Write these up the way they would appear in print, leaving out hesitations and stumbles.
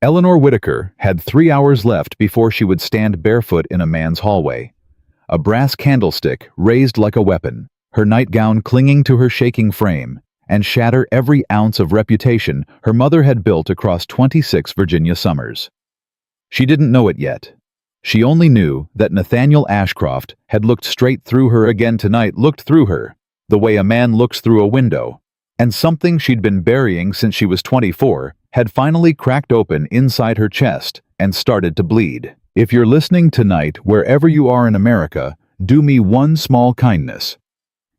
Eleanor Whitaker had 3 hours left before she would stand barefoot in a man's hallway. A brass candlestick raised like a weapon, her nightgown clinging to her shaking frame, and shatter every ounce of reputation her mother had built across 26 Virginia summers. She didn't know it yet. She only knew that Nathaniel Ashcroft had looked straight through her again tonight, looked through her, the way a man looks through a window, and something she'd been burying since she was 24 had finally cracked open inside her chest and started to bleed. If you're listening tonight, wherever you are in America, do me one small kindness.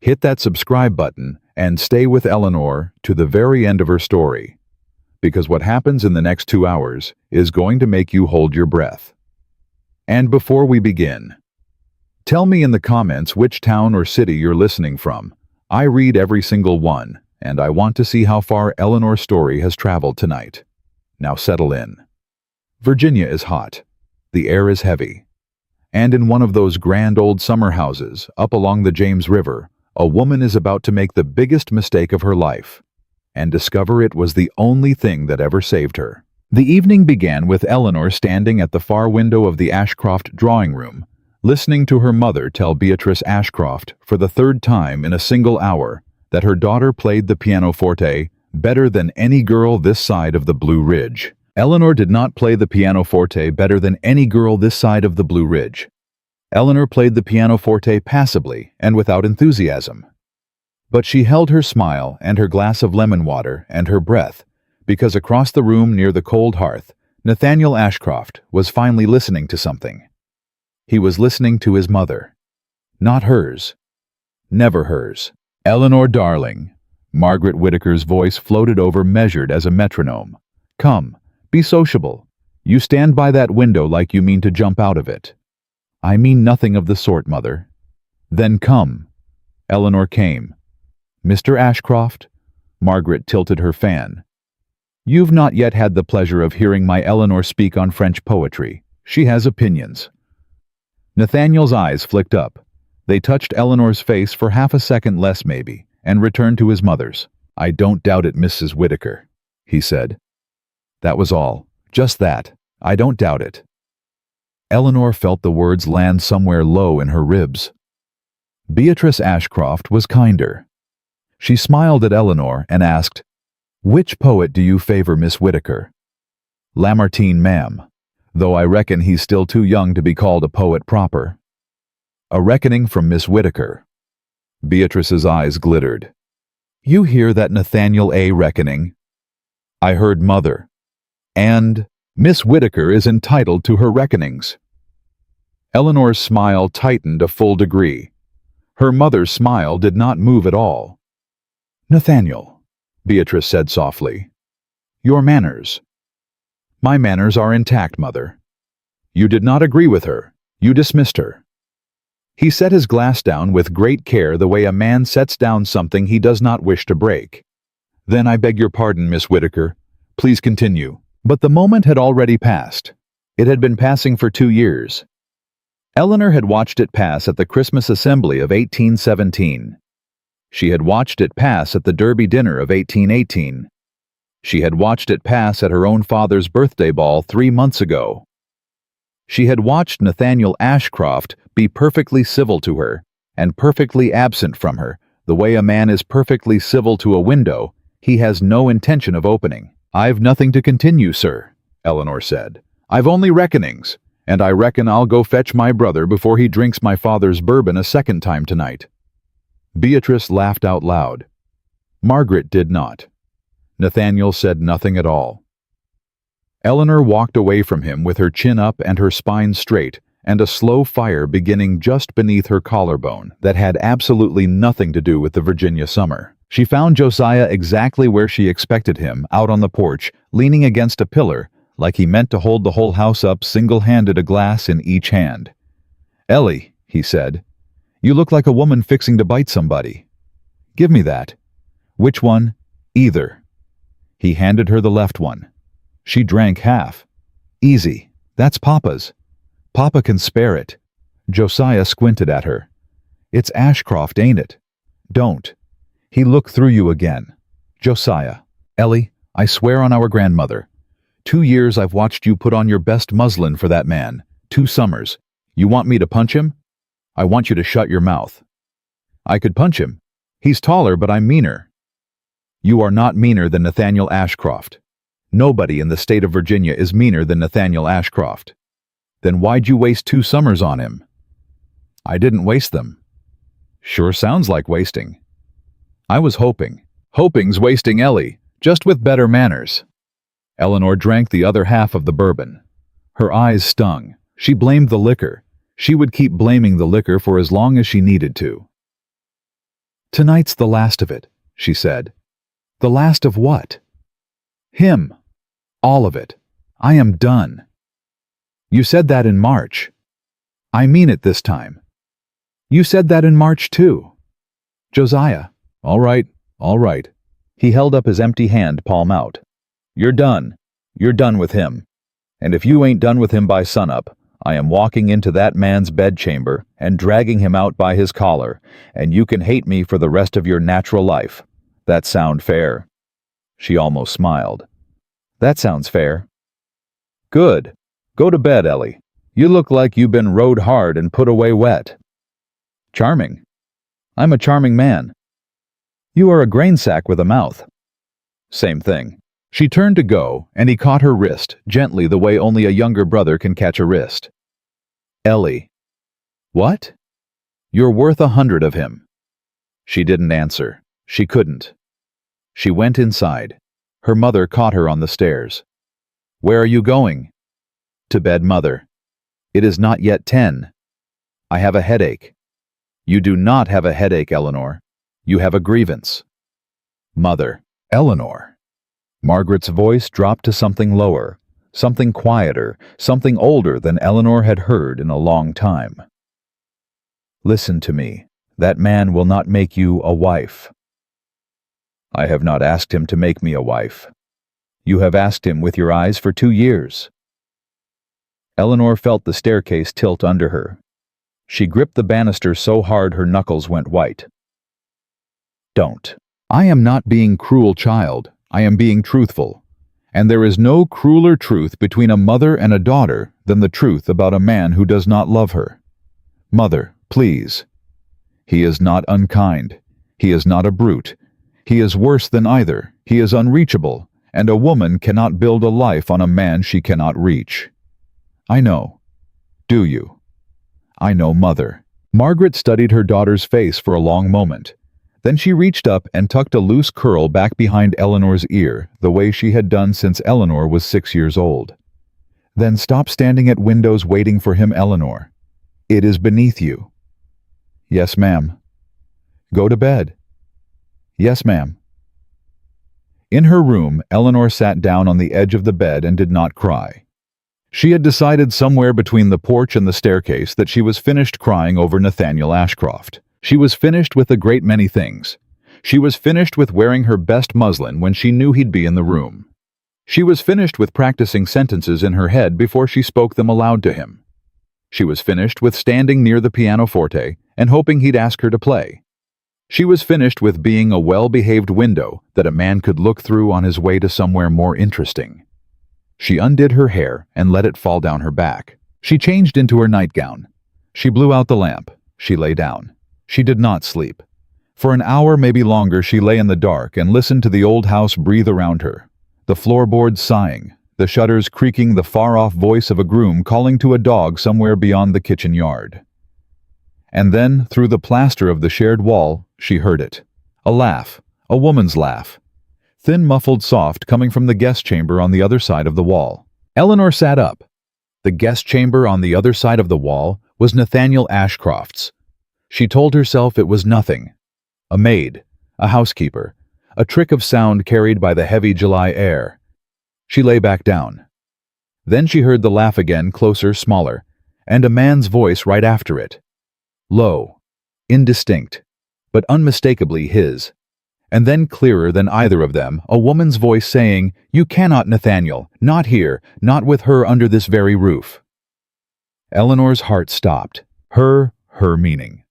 Hit that subscribe button and stay with Eleanor to the very end of her story, because what happens in the next 2 hours is going to make you hold your breath. And before we begin, tell me in the comments which town or city you're listening from. I read every single one, and I want to see how far Eleanor's story has traveled tonight. Now settle in. Virginia is hot. The air is heavy. And in one of those grand old summer houses up along the James River, a woman is about to make the biggest mistake of her life and discover it was the only thing that ever saved her. The evening began with Eleanor standing at the far window of the Ashcroft drawing room, listening to her mother tell Beatrice Ashcroft for the 3rd time in a single hour that her daughter played the pianoforte better than any girl this side of the Blue Ridge. Eleanor did not play the pianoforte better than any girl this side of the Blue Ridge. Eleanor played the pianoforte passively and without enthusiasm. But she held her smile and her glass of lemon water and her breath, because across the room near the cold hearth, Nathaniel Ashcroft was finally listening to something. He was listening to his mother. Not hers. Never hers. "Eleanor, darling," Margaret Whitaker's voice floated over, measured as a metronome. "Come, be sociable. You stand by that window like you mean to jump out of it." "I mean nothing of the sort, Mother." "Then come." Eleanor came. "Mr. Ashcroft?" Margaret tilted her fan. "You've not yet had the pleasure of hearing my Eleanor speak on French poetry. She has opinions." Nathaniel's eyes flicked up. They touched Eleanor's face for half a second less maybe, and returned to his mother's. "I don't doubt it, Mrs. Whitaker," he said. That was all. Just that. "I don't doubt it." Eleanor felt the words land somewhere low in her ribs. Beatrice Ashcroft was kinder. She smiled at Eleanor and asked, "Which poet do you favor, Miss Whitaker?" "Lamartine, ma'am, though I reckon he's still too young to be called a poet proper." A reckoning from Miss Whitaker. Beatrice's eyes glittered. "You hear that, Nathaniel A. reckoning?" "I heard, Mother. And Miss Whitaker is entitled to her reckonings." Eleanor's smile tightened a full degree. Her mother's smile did not move at all. "Nathaniel," Beatrice said softly, "your manners." "My manners are intact, Mother." "You did not agree with her. You dismissed her." He set his glass down with great care, the way a man sets down something he does not wish to break. "Then I beg your pardon, Miss Whitaker. Please continue." But the moment had already passed. It had been passing for 2 years. Eleanor had watched it pass at the Christmas Assembly of 1817. She had watched it pass at the Derby dinner of 1818. She had watched it pass at her own father's birthday ball 3 months ago. She had watched Nathaniel Ashcroft be perfectly civil to her and perfectly absent from her, the way a man is perfectly civil to a window he has no intention of opening. "I've nothing to continue, sir," Eleanor said. "I've only reckonings, and I reckon I'll go fetch my brother before he drinks my father's bourbon a second time tonight." Beatrice laughed out loud. Margaret did not. Nathaniel said nothing at all. Eleanor walked away from him with her chin up and her spine straight, and a slow fire beginning just beneath her collarbone that had absolutely nothing to do with the Virginia summer. She found Josiah exactly where she expected him, out on the porch, leaning against a pillar, like he meant to hold the whole house up single-handed, a glass in each hand. "Ellie," he said, "you look like a woman fixing to bite somebody." "Give me that." "Which one?" "Either." He handed her the left one. She drank half. "Easy. That's Papa's. Papa can spare it." Josiah squinted at her. "It's Ashcroft, ain't it?" "Don't." He looked through you again. "Josiah." "Ellie, I swear on our grandmother." 2 years I've watched you put on your best muslin for that man. 2 summers. You want me to punch him? I want you to shut your mouth. I could punch him. He's taller, but I'm meaner. You are not meaner than Nathaniel Ashcroft. Nobody in the state of Virginia is meaner than Nathaniel Ashcroft. Then why'd you waste 2 summers on him? I didn't waste them. Sure sounds like wasting. I was hoping. Hoping's wasting Ellie, just with better manners. Eleanor drank the other half of the bourbon. Her eyes stung. She blamed the liquor. She would keep blaming the liquor for as long as she needed to. Tonight's the last of it, she said. The last of what? Him. All of it. I am done. You said that in March. I mean it this time. You said that in March too. Josiah. All right, all right. He held up his empty hand, palm out. You're done. You're done with him. And if you ain't done with him by sunup, I am walking into that man's bedchamber and dragging him out by his collar, and you can hate me for the rest of your natural life. That sound fair? She almost smiled. That sounds fair. Good. Go to bed, Ellie. You look like you've been rode hard and put away wet. Charming. I'm a charming man. You are a grain sack with a mouth. Same thing. She turned to go, and he caught her wrist, gently the way only a younger brother can catch a wrist. Ellie. What? You're worth 100 of him. She didn't answer. She couldn't. She went inside. Her mother caught her on the stairs. Where are you going? To bed, mother. It is not yet 10. I have a headache. You do not have a headache, Eleanor. You have a grievance. Mother. Eleanor. Margaret's voice dropped to something lower, something quieter, something older than Eleanor had heard in a long time. Listen to me. That man will not make you a wife. I have not asked him to make me a wife. You have asked him with your eyes for 2 years. Eleanor felt the staircase tilt under her. She gripped the banister so hard her knuckles went white. Don't. I am not being cruel, child. I am being truthful. And there is no crueler truth between a mother and a daughter than the truth about a man who does not love her. Mother, please. He is not unkind. He is not a brute. He is worse than either. He is unreachable, and a woman cannot build a life on a man she cannot reach. I know. Do you? I know, Mother. Margaret studied her daughter's face for a long moment. Then she reached up and tucked a loose curl back behind Eleanor's ear, the way she had done since Eleanor was 6 years old. Then stop standing at windows waiting for him, Eleanor. It is beneath you. Yes, ma'am. Go to bed. Yes, ma'am. In her room, Eleanor sat down on the edge of the bed and did not cry. She had decided somewhere between the porch and the staircase that she was finished crying over Nathaniel Ashcroft. She was finished with a great many things. She was finished with wearing her best muslin when she knew he'd be in the room. She was finished with practicing sentences in her head before she spoke them aloud to him. She was finished with standing near the pianoforte and hoping he'd ask her to play. She was finished with being a well-behaved window that a man could look through on his way to somewhere more interesting. She undid her hair and let it fall down her back. She changed into her nightgown. She blew out the lamp. She lay down. She did not sleep. For an hour, maybe longer, she lay in the dark and listened to the old house breathe around her, the floorboards sighing, the shutters creaking, the far-off voice of a groom calling to a dog somewhere beyond the kitchen yard. And then, through the plaster of the shared wall, she heard it. A laugh, a woman's laugh. Thin, muffled, soft, coming from the guest chamber on the other side of the wall. Eleanor sat up. The guest chamber on the other side of the wall was Nathaniel Ashcroft's. She told herself it was nothing. A maid, a housekeeper, a trick of sound carried by the heavy July air. She lay back down. Then she heard the laugh again, closer, smaller, and a man's voice right after it. Low, indistinct, but unmistakably his. And then clearer than either of them, a woman's voice saying, "You cannot, Nathaniel, not here, not with her under this very roof." Eleanor's heart stopped. Her meaning.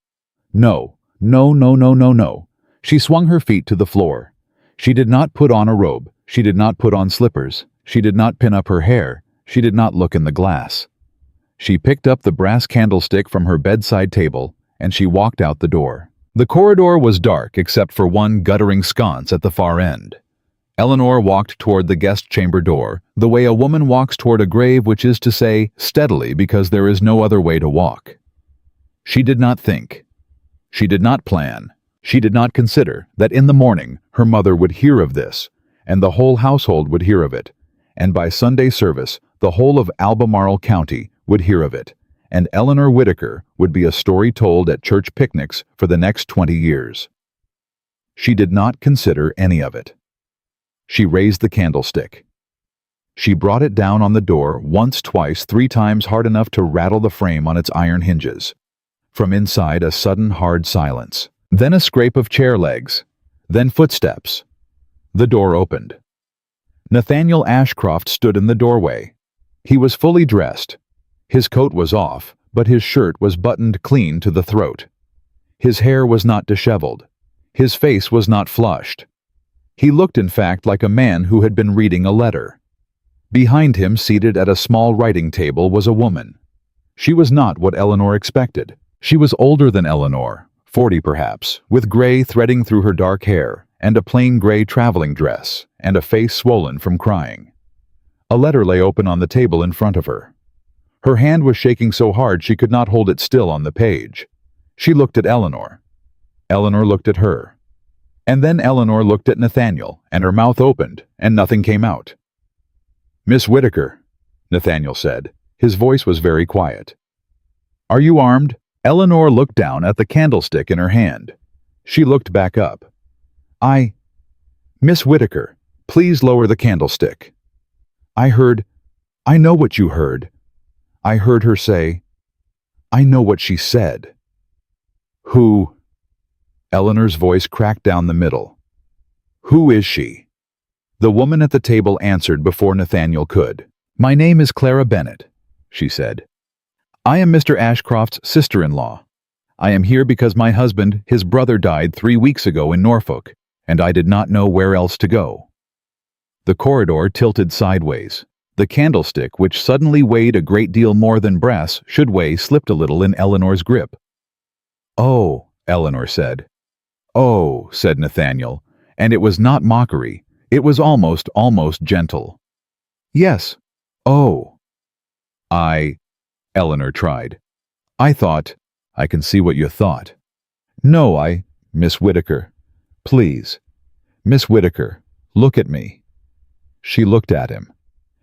No, no, no, no, no, no. She swung her feet to the floor. She did not put on a robe. She did not put on slippers. She did not pin up her hair. She did not look in the glass. She picked up the brass candlestick from her bedside table, and she walked out the door. The corridor was dark except for one guttering sconce at the far end. Eleanor walked toward the guest chamber door, the way a woman walks toward a grave, which is to say, steadily, because there is no other way to walk. She did not think. She did not plan. She did not consider that in the morning her mother would hear of this, and the whole household would hear of it, and by Sunday service the whole of Albemarle County would hear of it, and Eleanor Whittaker would be a story told at church picnics for the next 20 years. She did not consider any of it. She raised the candlestick. She brought it down on the door once, twice, 3 times, hard enough to rattle the frame on its iron hinges. From inside, a sudden hard silence. Then a scrape of chair legs. Then footsteps. The door opened. Nathaniel Ashcroft stood in the doorway. He was fully dressed. His coat was off, but his shirt was buttoned clean to the throat. His hair was not disheveled. His face was not flushed. He looked, in fact, like a man who had been reading a letter. Behind him, seated at a small writing table, was a woman. She was not what Eleanor expected. She was older than Eleanor, 40 perhaps, with gray threading through her dark hair, and a plain gray traveling dress, and a face swollen from crying. A letter lay open on the table in front of her. Her hand was shaking so hard she could not hold it still on the page. She looked at Eleanor. Eleanor looked at her. And then Eleanor looked at Nathaniel, and her mouth opened, and nothing came out. "Miss Whittaker," Nathaniel said. His voice was very quiet. "Are you armed?" Eleanor looked down at the candlestick in her hand. She looked back up. Miss Whittaker, please lower the candlestick." I know what you heard." I heard her say, "I know what she said." "Who?" Eleanor's voice cracked down the middle. "Who is she?" The woman at the table answered before Nathaniel could. "My name is Clara Bennett," she said. "I am Mr. Ashcroft's sister-in-law. I am here because my husband, his brother, died 3 weeks ago in Norfolk, and I did not know where else to go." The corridor tilted sideways. The candlestick, which suddenly weighed a great deal more than brass should weigh, slipped a little in Eleanor's grip. "Oh," Eleanor said. "Oh," said Nathaniel, and it was not mockery. It was almost gentle. "Yes. Oh." Eleanor tried. "I thought—" "I can see what you thought." "No, Miss Whittaker. Please. Miss Whittaker, look at me." She looked at him.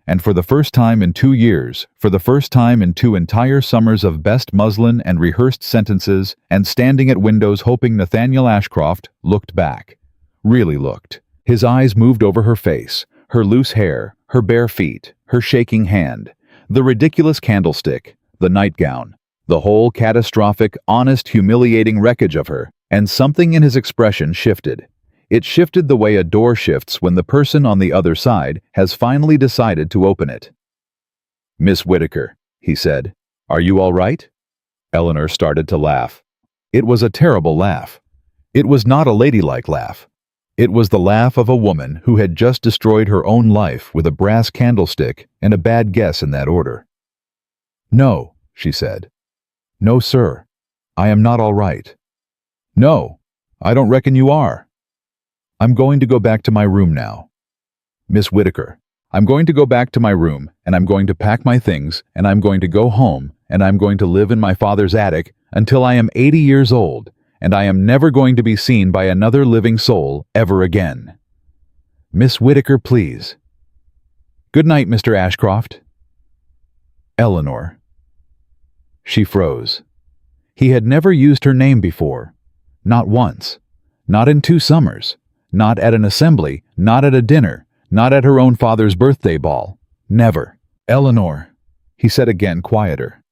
And for the first time in 2 years, for the first time in 2 entire summers of best muslin and rehearsed sentences, and standing at windows hoping, Nathaniel Ashcroft looked back. Really looked. His eyes moved over her face, her loose hair, her bare feet, her shaking hand, the ridiculous candlestick, the nightgown, the whole catastrophic, honest, humiliating wreckage of her, and something in his expression shifted. It shifted the way a door shifts when the person on the other side has finally decided to open it. "Miss Whittaker," he said, "are you all right?" Eleanor started to laugh. It was a terrible laugh. It was not a ladylike laugh. It was the laugh of a woman who had just destroyed her own life with a brass candlestick and a bad guess in that order. "No," she said. "No, sir. I am not all right." "No, I don't reckon you are." "I'm going to go back to my room now. Miss Whittaker, I'm going to go back to my room, and I'm going to pack my things, and I'm going to go home, and I'm going to live in my father's attic until I am 80 years old, and I am never going to be seen by another living soul ever again. Miss Whittaker, please. Good night, Mr. Ashcroft." "Eleanor." She froze. He had never used her name before. Not once. Not in 2 summers. Not at an assembly, not at a dinner, not at her own father's birthday ball. Never. "Eleanor," he said again, quieter.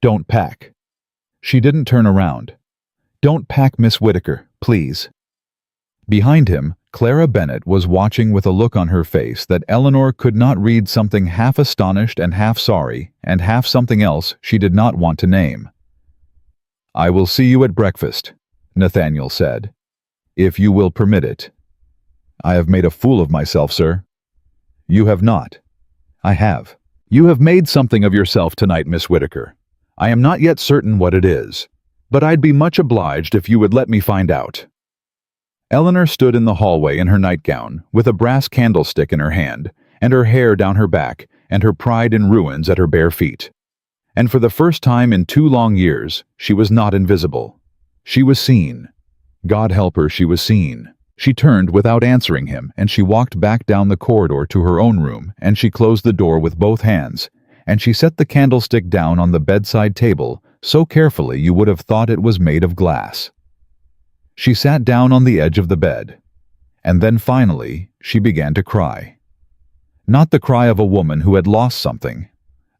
"Don't pack." She didn't turn around. "Don't pack, Miss Whittaker, please." Behind him, Clara Bennett was watching with a look on her face that Eleanor could not read, something half astonished and half sorry, and half something else she did not want to name. "I will see you at breakfast," Nathaniel said. "If you will permit it." "I have made a fool of myself, sir." You have not. I have. You have made something of yourself tonight, Miss Whitaker. I am not yet certain what it is, but I'd be much obliged if you would let me find out." Eleanor stood in the hallway in her nightgown, with a brass candlestick in her hand, and her hair down her back, and her pride in ruins at her bare feet. And for the first time in 2 long years, she was not invisible. She was seen. God help her, she was seen. She turned without answering him, and she walked back down the corridor to her own room, and she closed the door with both hands, and she set the candlestick down on the bedside table so carefully you would have thought it was made of glass. She sat down on the edge of the bed, and then finally she began to cry. Not the cry of a woman who had lost something,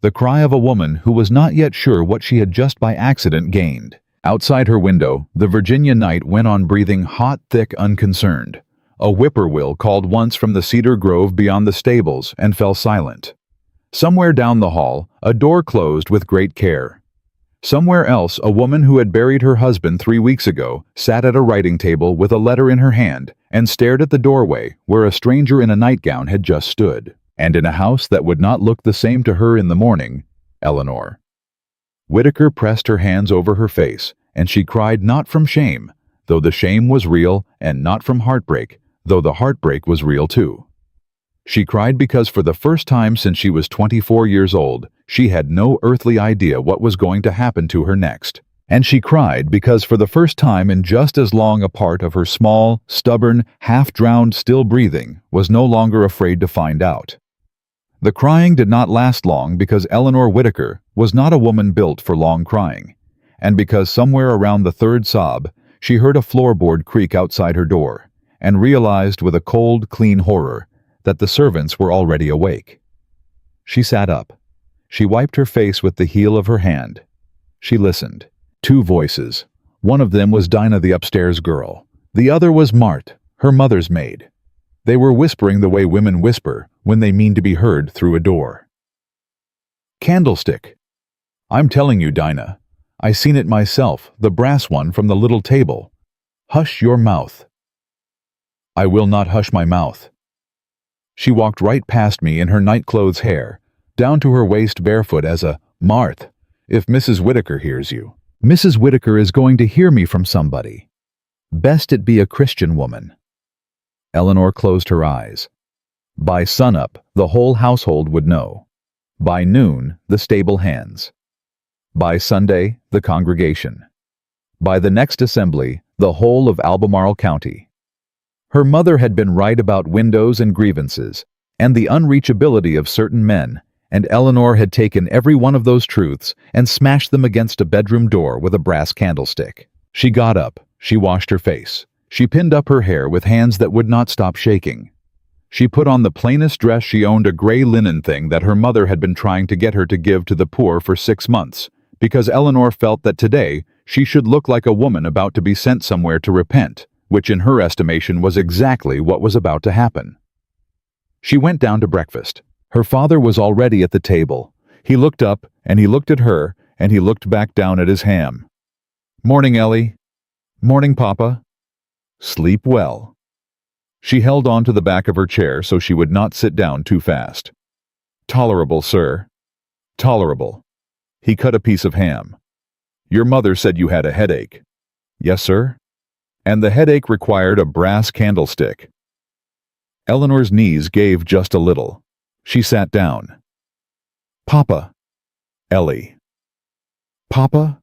the cry of a woman who was not yet sure what she had just by accident gained. Outside her window, the Virginia night went on breathing hot, thick, unconcerned. A whippoorwill called once from the cedar grove beyond the stables and fell silent. Somewhere down the hall, a door closed with great care. Somewhere else, a woman who had buried her husband 3 weeks ago sat at a writing table with a letter in her hand and stared at the doorway where a stranger in a nightgown had just stood. And in a house that would not look the same to her in the morning, Eleanor. Whitaker pressed her hands over her face, and she cried not from shame, though the shame was real, and not from heartbreak, though the heartbreak was real too. She cried because for the first time since she was 24 years old, she had no earthly idea what was going to happen to her next. And she cried because for the first time in just as long a part of her small, stubborn, half-drowned still breathing was no longer afraid to find out. The crying did not last long because Eleanor Whitaker was not a woman built for long crying, and because somewhere around the third sob, she heard a floorboard creak outside her door, and realized with a cold, clean horror that the servants were already awake. She sat up. She wiped her face with the heel of her hand. She listened. 2 voices. One of them was Dinah, the upstairs girl. The other was Mart, her mother's maid. They were whispering the way women whisper when they mean to be heard through a door. "Candlestick. I'm telling you, Dinah. I seen it myself, the brass one from the little table. Hush your mouth." "I will not hush my mouth." She walked right past me in her nightclothes hair, down to her waist barefoot as a, "Marth, if Mrs. Whitaker hears you." "Mrs. Whitaker is going to hear me from somebody. Best it be a Christian woman." Eleanor closed her eyes. By sunup, the whole household would know. By noon, the stable hands. By Sunday, the congregation. By the next assembly, the whole of Albemarle County. Her mother had been right about windows and grievances, and the unreachability of certain men, and Eleanor had taken every one of those truths and smashed them against a bedroom door with a brass candlestick. She got up. She washed her face. She pinned up her hair with hands that would not stop shaking. She put on the plainest dress she owned, a gray linen thing that her mother had been trying to get her to give to the poor for 6 months, because Eleanor felt that today she should look like a woman about to be sent somewhere to repent, which in her estimation was exactly what was about to happen. She went down to breakfast. Her father was already at the table. He looked up, and he looked at her, and he looked back down at his ham. "Morning, Ellie." "Morning, Papa." "Sleep well." She held on to the back of her chair so she would not sit down too fast. "Tolerable, sir." "Tolerable." He cut a piece of ham. "Your mother said you had a headache." "Yes, sir." "And the headache required a brass candlestick." Eleanor's knees gave just a little. She sat down. "Papa." "Ellie." "Papa?"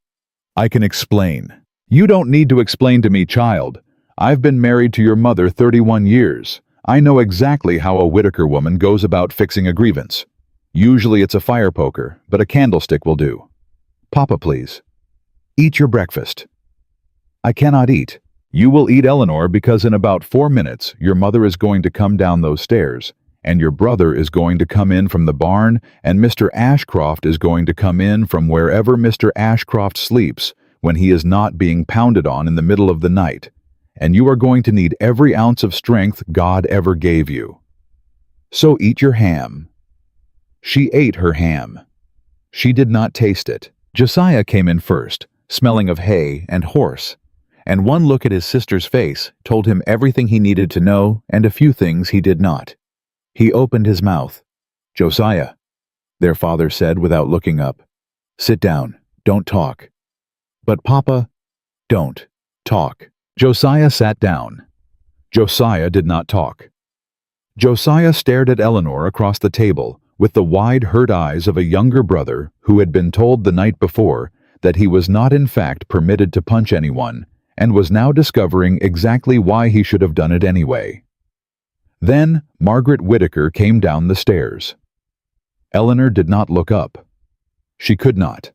"I can explain." "You don't need to explain to me, child. I've been married to your mother 31 years. I know exactly how a Whitaker woman goes about fixing a grievance. Usually it's a fire poker, but a candlestick will do. Papa, please. Eat your breakfast." "I cannot eat." "You will eat, Eleanor, because in about 4 minutes your mother is going to come down those stairs, and your brother is going to come in from the barn, and Mr. Ashcroft is going to come in from wherever Mr. Ashcroft sleeps when he is not being pounded on in the middle of the night. And you are going to need every ounce of strength God ever gave you. So eat your ham." She ate her ham. She did not taste it. Josiah came in first, smelling of hay and horse, and one look at his sister's face told him everything he needed to know and a few things he did not. He opened his mouth. "Josiah," their father said without looking up. "Sit down. Don't talk." "But Papa—" "Don't talk." Josiah sat down. Josiah did not talk. Josiah stared at Eleanor across the table with the wide, hurt eyes of a younger brother who had been told the night before that he was not in fact permitted to punch anyone and was now discovering exactly why he should have done it anyway. Then Margaret Whittaker came down the stairs. Eleanor did not look up. She could not.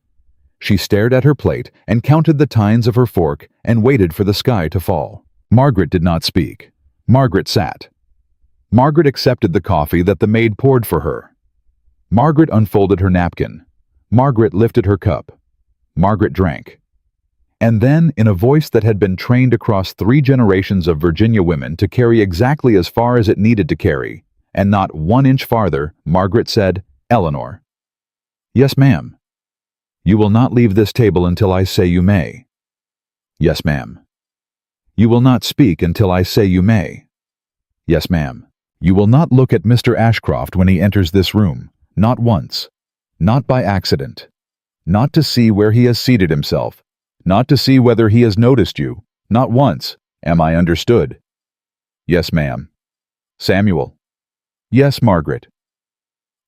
She stared at her plate and counted the tines of her fork and waited for the sky to fall. Margaret did not speak. Margaret sat. Margaret accepted the coffee that the maid poured for her. Margaret unfolded her napkin. Margaret lifted her cup. Margaret drank. And then, in a voice that had been trained across 3 generations of Virginia women to carry exactly as far as it needed to carry, and not 1 inch farther, Margaret said, "Eleanor." "Yes, ma'am." "You will not leave this table until I say you may." "Yes, ma'am." "You will not speak until I say you may." "Yes, ma'am." "You will not look at Mr. Ashcroft when he enters this room, not once, not by accident, not to see where he has seated himself, not to see whether he has noticed you, not once. Am I understood?" "Yes, ma'am." "Samuel." "Yes, Margaret."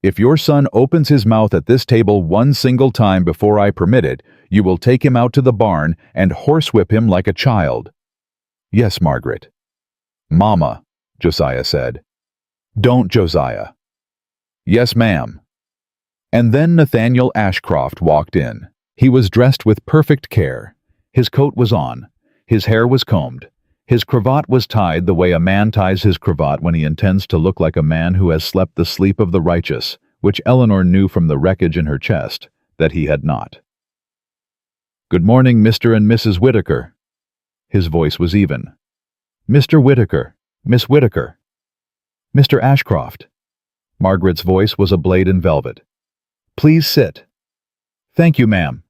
"If your son opens his mouth at this table 1 single time before I permit it, you will take him out to the barn and horsewhip him like a child." "Yes, Margaret." "Mama," Josiah said. "Don't, Josiah." "Yes, ma'am." And then Nathaniel Ashcroft walked in. He was dressed with perfect care. His coat was on. His hair was combed. His cravat was tied the way a man ties his cravat when he intends to look like a man who has slept the sleep of the righteous, which Eleanor knew from the wreckage in her chest that he had not. "Good morning, Mr. and Mrs. Whittaker." His voice was even. "Mr. Whittaker, Miss Whittaker." "Mr. Ashcroft." Margaret's voice was a blade in velvet. "Please sit." "Thank you, ma'am."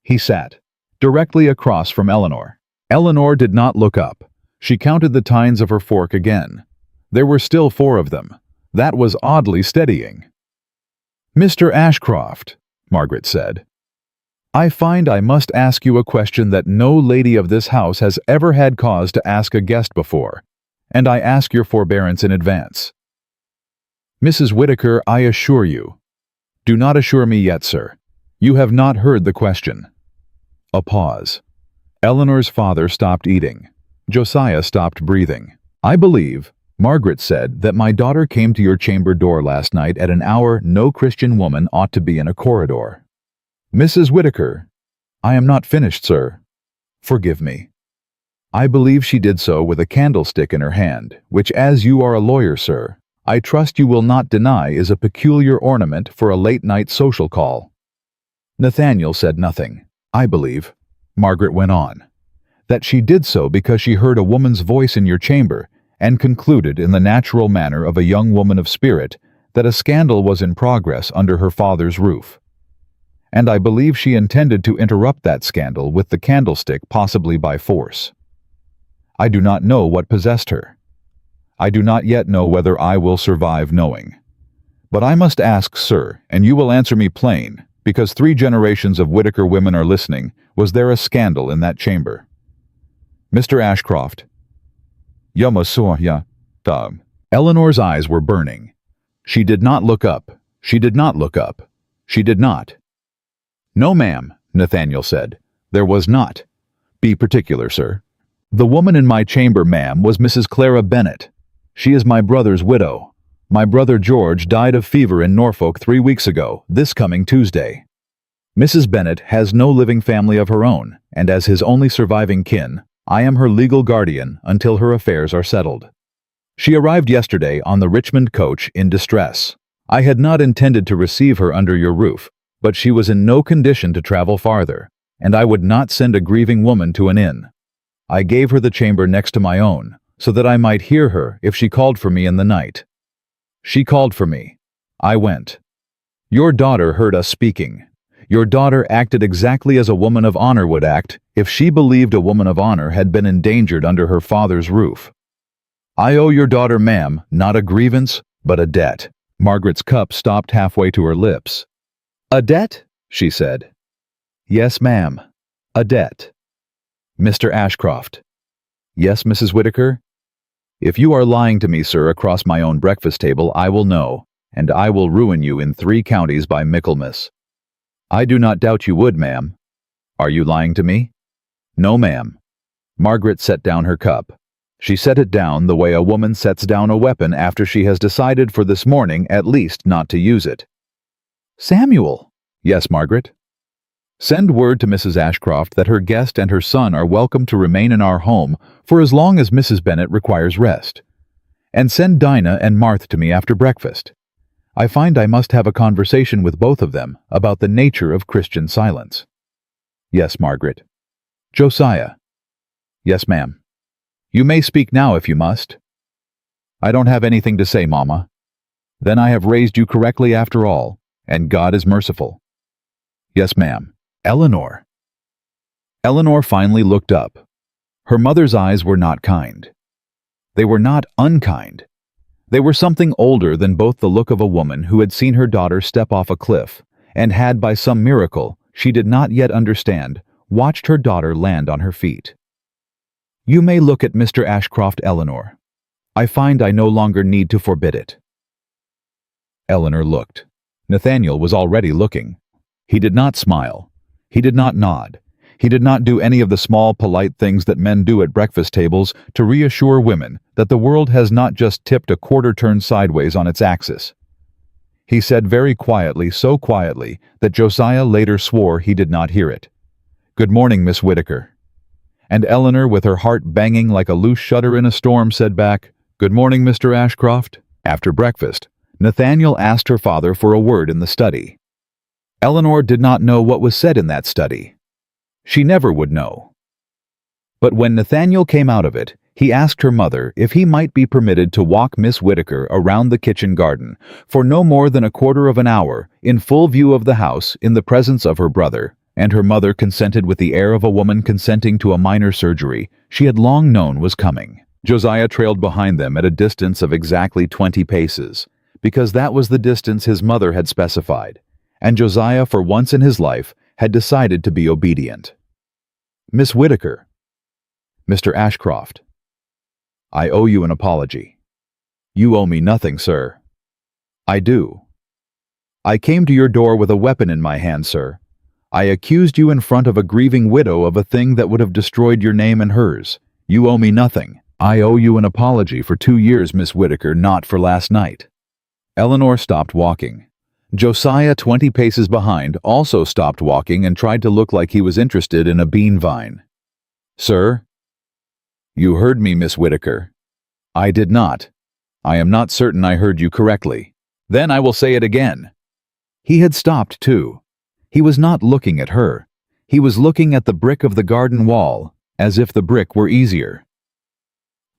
He sat, directly across from Eleanor. Eleanor did not look up. She counted the tines of her fork again. There were still 4 of them. That was oddly steadying. "Mr. Ashcroft," Margaret said, "I find I must ask you a question that no lady of this house has ever had cause to ask a guest before, and I ask your forbearance in advance." "Mrs. Whittaker, I assure you—" "Do not assure me yet, sir. You have not heard the question." A pause. Eleanor's father stopped eating. Josiah stopped breathing. "I believe," Margaret said, "that my daughter came to your chamber door last night at an hour no Christian woman ought to be in a corridor." "Mrs. Whittaker—" "I am not finished, sir. Forgive me. I believe she did so with a candlestick in her hand, which, as you are a lawyer, sir, I trust you will not deny is a peculiar ornament for a late-night social call." Nathaniel said nothing. "I believe," Margaret went on, "that she did so because she heard a woman's voice in your chamber and concluded in the natural manner of a young woman of spirit that a scandal was in progress under her father's roof. And I believe she intended to interrupt that scandal with the candlestick, possibly by force. I do not know what possessed her. I do not yet know whether I will survive knowing. But I must ask, sir, and you will answer me plain, because 3 generations of Whittaker women are listening, was there a scandal in that chamber?" "Mr. Ashcroft." "Ya monsieur, ya, dog." Eleanor's eyes were burning. She did not look up. She did not look up. She did not. "No, ma'am," Nathaniel said. "There was not. Be particular, sir." "The woman in my chamber, ma'am, was Mrs. Clara Bennet. She is my brother's widow. My brother George died of fever in Norfolk 3 weeks ago, this coming Tuesday. Mrs. Bennet has no living family of her own, and as his only surviving kin, I am her legal guardian until her affairs are settled. She arrived yesterday on the Richmond coach in distress. I had not intended to receive her under your roof, but she was in no condition to travel farther, and I would not send a grieving woman to an inn. I gave her the chamber next to my own, so that I might hear her if she called for me in the night. She called for me. I went. Your daughter heard us speaking. Your daughter acted exactly as a woman of honor would act if she believed a woman of honor had been endangered under her father's roof. I owe your daughter, ma'am, not a grievance, But a debt. Margaret's cup stopped halfway to her lips. A debt? She said. Yes, ma'am. A debt. Mr. Ashcroft. Yes, Mrs. Whittaker? If you are lying to me, sir, across my own breakfast table, I will know, and I will ruin you in 3 counties by Michaelmas. I do not doubt you would, ma'am. Are you lying to me? No, ma'am. Margaret set down her cup. She set it down the way a woman sets down a weapon after she has decided for this morning at least not to use it. Samuel! Yes, Margaret? Send word to Mrs. Ashcroft that her guest and her son are welcome to remain in our home for as long as Mrs. Bennet requires rest. And send Dinah and Martha to me after breakfast. I find I must have a conversation with both of them about the nature of Christian silence. Yes, Margaret. Josiah. Yes, ma'am. You may speak now if you must. I don't have anything to say, Mama. Then I have raised you correctly after all, and God is merciful. Yes, ma'am. Eleanor. Eleanor finally looked up. Her mother's eyes were not kind. They were not unkind. They were something older than both the look of a woman who had seen her daughter step off a cliff and had, by some miracle she did not yet understand, watched her daughter land on her feet. You may look at Mr. Ashcroft, Eleanor. I find I no longer need to forbid it. Eleanor looked. Nathaniel was already looking. He did not smile. He did not nod. He did not do any of the small, polite things that men do at breakfast tables to reassure women that the world has not just tipped a quarter turn sideways on its axis. He said very quietly, so quietly that Josiah later swore he did not hear it. Good morning, Miss Whittaker. And Eleanor, with her heart banging like a loose shutter in a storm, said back, Good morning, Mr. Ashcroft. After breakfast, Nathaniel asked her father for a word in the study. Eleanor did not know what was said in that study. She never would know. But when Nathaniel came out of it, he asked her mother if he might be permitted to walk Miss Whittaker around the kitchen garden for no more than a quarter of an hour in full view of the house in the presence of her brother, and her mother consented with the air of a woman consenting to a minor surgery she had long known was coming. Josiah trailed behind them at a distance of exactly 20 paces, because that was the distance his mother had specified, and Josiah, for once in his life, had decided to be obedient. Miss Whittaker. Mr. Ashcroft. I owe you an apology. You owe me nothing, sir. I do. I came to your door with a weapon in my hand, sir. I accused you in front of a grieving widow of a thing that would have destroyed your name and hers. You owe me nothing. I owe you an apology for 2 years, Miss Whittaker, not for last night. Eleanor stopped walking. Josiah, 20 paces behind, also stopped walking and tried to look like he was interested in a bean vine. Sir? You heard me, Miss Whittaker. I did not. I am not certain I heard you correctly. Then I will say it again. He had stopped, too. He was not looking at her. He was looking at the brick of the garden wall, as if the brick were easier.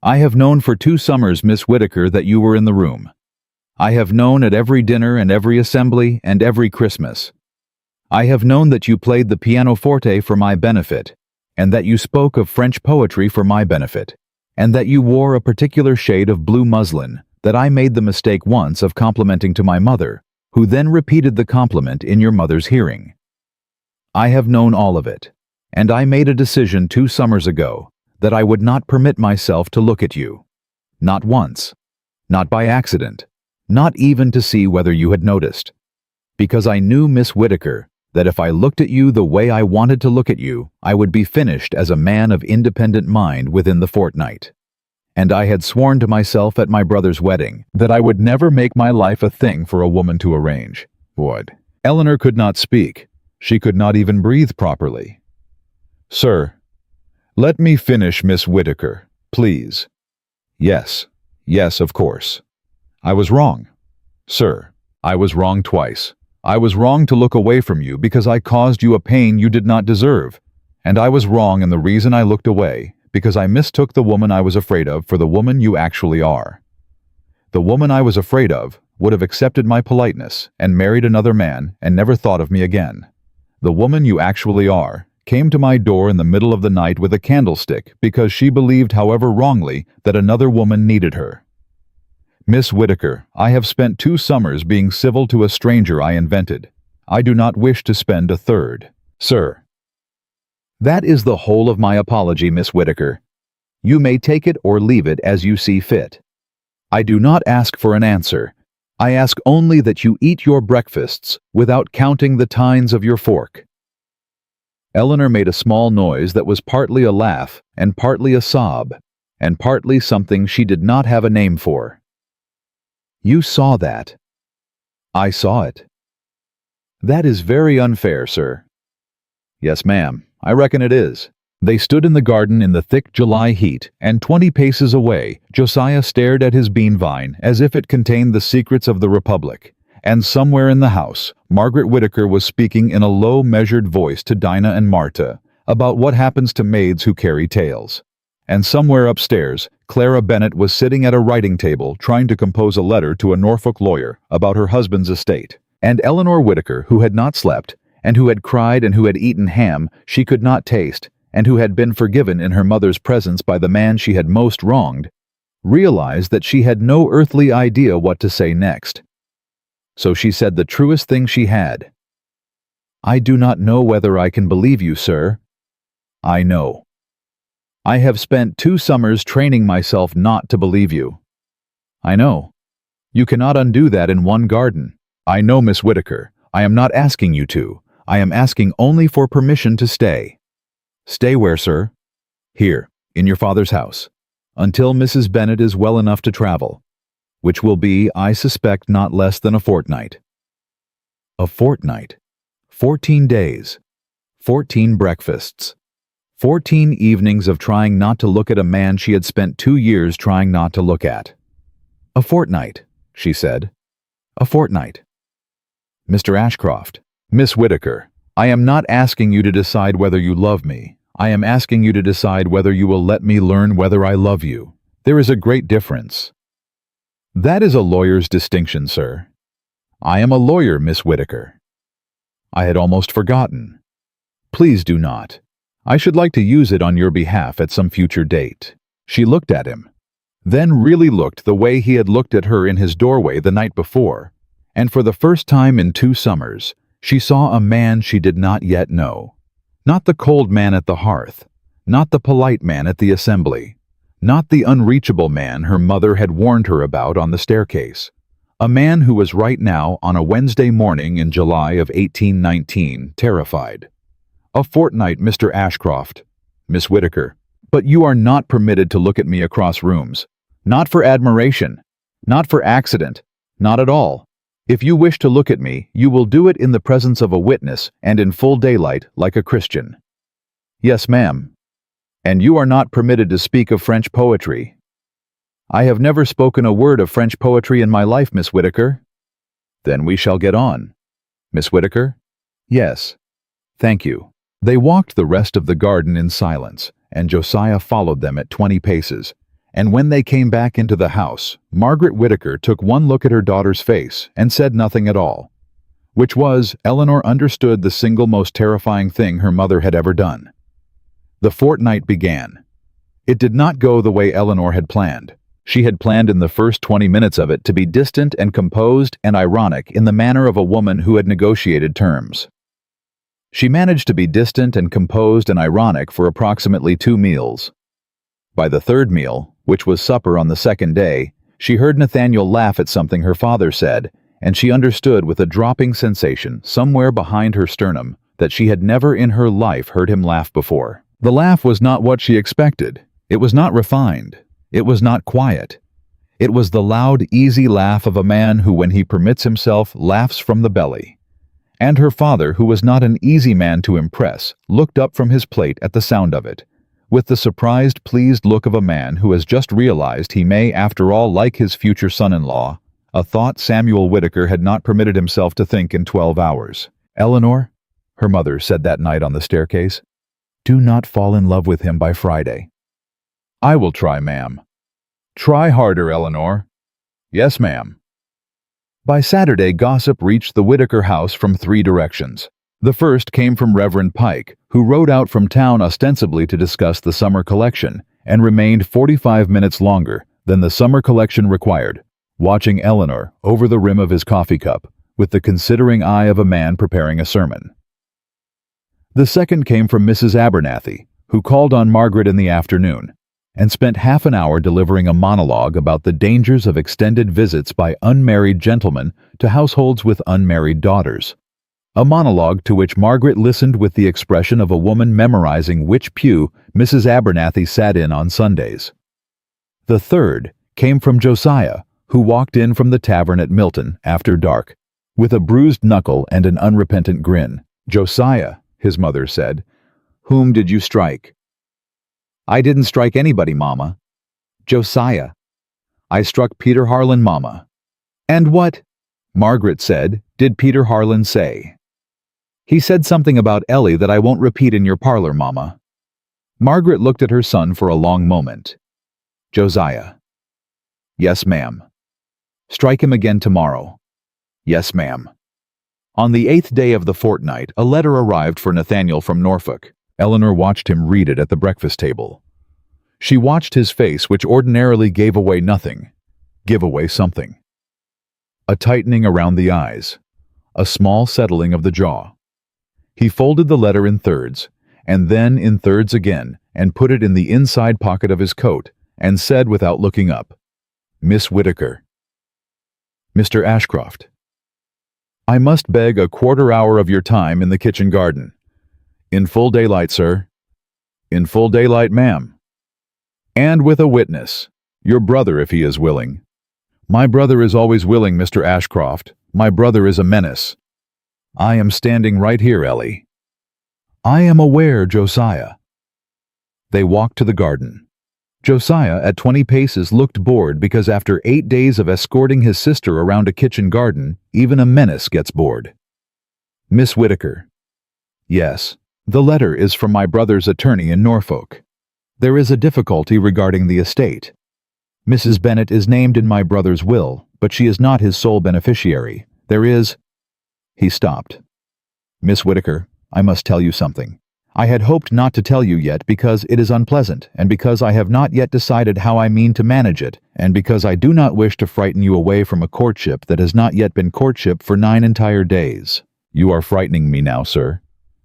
I have known for 2 summers, Miss Whittaker, that you were in the room. I have known at every dinner and every assembly and every Christmas. I have known that you played the pianoforte for my benefit, and that you spoke of French poetry for my benefit, and that you wore a particular shade of blue muslin that I made the mistake once of complimenting to my mother, who then repeated the compliment in your mother's hearing. I have known all of it, and I made a decision 2 summers ago that I would not permit myself to look at you. Not once. Not by accident. Not even to see whether you had noticed. Because I knew, Miss Whittaker, that if I looked at you the way I wanted to look at you, I would be finished as a man of independent mind within the fortnight. And I had sworn to myself at my brother's wedding that I would never make my life a thing for a woman to arrange. Would. Eleanor could not speak. She could not even breathe properly. Sir, let me finish, Miss Whittaker, please. Yes, of course. I was wrong. Sir, I was wrong twice. I was wrong to look away from you because I caused you a pain you did not deserve. And I was wrong in the reason I looked away because I mistook the woman I was afraid of for the woman you actually are. The woman I was afraid of would have accepted my politeness and married another man and never thought of me again. The woman you actually are came to my door in the middle of the night with a candlestick because she believed, however wrongly, that another woman needed her. Miss Whittaker, I have spent 2 summers being civil to a stranger I invented. I do not wish to spend a third. Sir. That is the whole of my apology, Miss Whittaker. You may take it or leave it as you see fit. I do not ask for an answer. I ask only that you eat your breakfasts without counting the tines of your fork. Eleanor made a small noise that was partly a laugh and partly a sob, and partly something she did not have a name for. You saw that. I saw it. That is very unfair, sir. Yes, ma'am, I reckon it is. They stood in the garden in the thick July heat, and 20 paces away, Josiah stared at his bean vine as if it contained the secrets of the Republic, and somewhere in the house, Margaret Whittaker was speaking in a low, measured voice to Dinah and Marta about what happens to maids who carry tails. And somewhere upstairs, Clara Bennett was sitting at a writing table trying to compose a letter to a Norfolk lawyer about her husband's estate. And Eleanor Whittaker, who had not slept, and who had cried and who had eaten ham she could not taste, and who had been forgiven in her mother's presence by the man she had most wronged, realized that she had no earthly idea what to say next. So she said the truest thing she had. I do not know whether I can believe you, sir. I know. I have spent 2 summers training myself not to believe you. I know. You cannot undo that in one garden. I know, Miss Whittaker. I am not asking you to. I am asking only for permission to stay. Stay where, sir? Here, in your father's house, until Mrs. Bennett is well enough to travel, which will be, I suspect, not less than a fortnight. A fortnight. 14 days. 14 breakfasts. 14 evenings of trying not to look at a man she had spent 2 years trying not to look at. A fortnight, she said. A fortnight. Mr. Ashcroft. Miss Whittaker, I am not asking you to decide whether you love me. I am asking you to decide whether you will let me learn whether I love you. There is a great difference. That is a lawyer's distinction, sir. I am a lawyer, Miss Whittaker. I had almost forgotten. Please do not. I should like to use it on your behalf at some future date. She looked at him, then really looked the way he had looked at her in his doorway the night before, and for the first time in 2 summers, she saw a man she did not yet know. Not the cold man at the hearth, not the polite man at the assembly, not the unreachable man her mother had warned her about on the staircase. A man who was right now on a Wednesday morning in July of 1819, terrified. A fortnight, Mr. Ashcroft. Miss Whittaker. But you are not permitted to look at me across rooms. Not for admiration. Not for accident. Not at all. If you wish to look at me, you will do it in the presence of a witness and in full daylight, like a Christian. Yes, ma'am. And you are not permitted to speak of French poetry. I have never spoken a word of French poetry in my life, Miss Whittaker. Then we shall get on. Miss Whittaker? Yes. Thank you. They walked the rest of the garden in silence, and Josiah followed them at 20 paces. And when they came back into the house, Margaret Whittaker took one look at her daughter's face and said nothing at all. Which was, Eleanor understood the single most terrifying thing her mother had ever done. The fortnight began. It did not go the way Eleanor had planned. She had planned in the first 20 minutes of it to be distant and composed and ironic in the manner of a woman who had negotiated terms. She managed to be distant and composed and ironic for approximately 2 meals. By the 3rd meal, which was supper on the 2nd day, she heard Nathaniel laugh at something her father said, and she understood with a dropping sensation somewhere behind her sternum that she had never in her life heard him laugh before. The laugh was not what she expected. It was not refined. It was not quiet. It was the loud, easy laugh of a man who, when he permits himself, laughs from the belly. And her father, who was not an easy man to impress, looked up from his plate at the sound of it, with the surprised, pleased look of a man who has just realized he may, after all, like his future son-in-law, a thought Samuel Whittaker had not permitted himself to think in 12 hours. Eleanor, her mother said that night on the staircase, do not fall in love with him by Friday. I will try, ma'am. Try harder, Eleanor. Yes, ma'am. By Saturday, gossip reached the Whittaker house from 3 directions. The first came from Reverend Pike, who rode out from town ostensibly to discuss the summer collection, and remained 45 minutes longer than the summer collection required, watching Eleanor over the rim of his coffee cup with the considering eye of a man preparing a sermon. The second came from Mrs. Abernathy, who called on Margaret in the afternoon and spent half an hour delivering a monologue about the dangers of extended visits by unmarried gentlemen to households with unmarried daughters. A monologue to which Margaret listened with the expression of a woman memorizing which pew Mrs. Abernathy sat in on Sundays. The third came from Josiah, who walked in from the tavern at Milton after dark, with a bruised knuckle and an unrepentant grin. "Josiah," his mother said, "whom did you strike?" "I didn't strike anybody, Mama." "Josiah." "I struck Peter Harlan, Mama." "And what," Margaret said, "did Peter Harlan say?" "He said something about Ellie that I won't repeat in your parlor, Mama." Margaret looked at her son for a long moment. "Josiah." "Yes, ma'am." "Strike him again tomorrow." "Yes, ma'am." On the 8th day of the fortnight, a letter arrived for Nathaniel from Norfolk. Eleanor watched him read it at the breakfast table. She watched his face, which ordinarily gave away nothing, give away something. A tightening around the eyes, a small settling of the jaw. He folded the letter in thirds, and then in thirds again, and put it in the inside pocket of his coat, and said without looking up, "Miss Whittaker." "Mr. Ashcroft." "I must beg a quarter-hour of your time in the kitchen garden." "In full daylight, sir." "In full daylight, ma'am." "And with a witness. Your brother, if he is willing." "My brother is always willing, Mr. Ashcroft. My brother is a menace." "I am standing right here, Ellie." "I am aware, Josiah." They walked to the garden. Josiah, at 20 paces, looked bored because after 8 days of escorting his sister around a kitchen garden, even a menace gets bored. "Miss Whittaker." "Yes." "The letter is from my brother's attorney in Norfolk. There is a difficulty regarding the estate. Mrs. Bennet is named in my brother's will, but she is not his sole beneficiary. There is—" He stopped. "Miss Whittaker, I must tell you something. I had hoped not to tell you yet because it is unpleasant, and because I have not yet decided how I mean to manage it, and because I do not wish to frighten you away from a courtship that has not yet been courtship for 9 entire days. You are frightening me now, sir."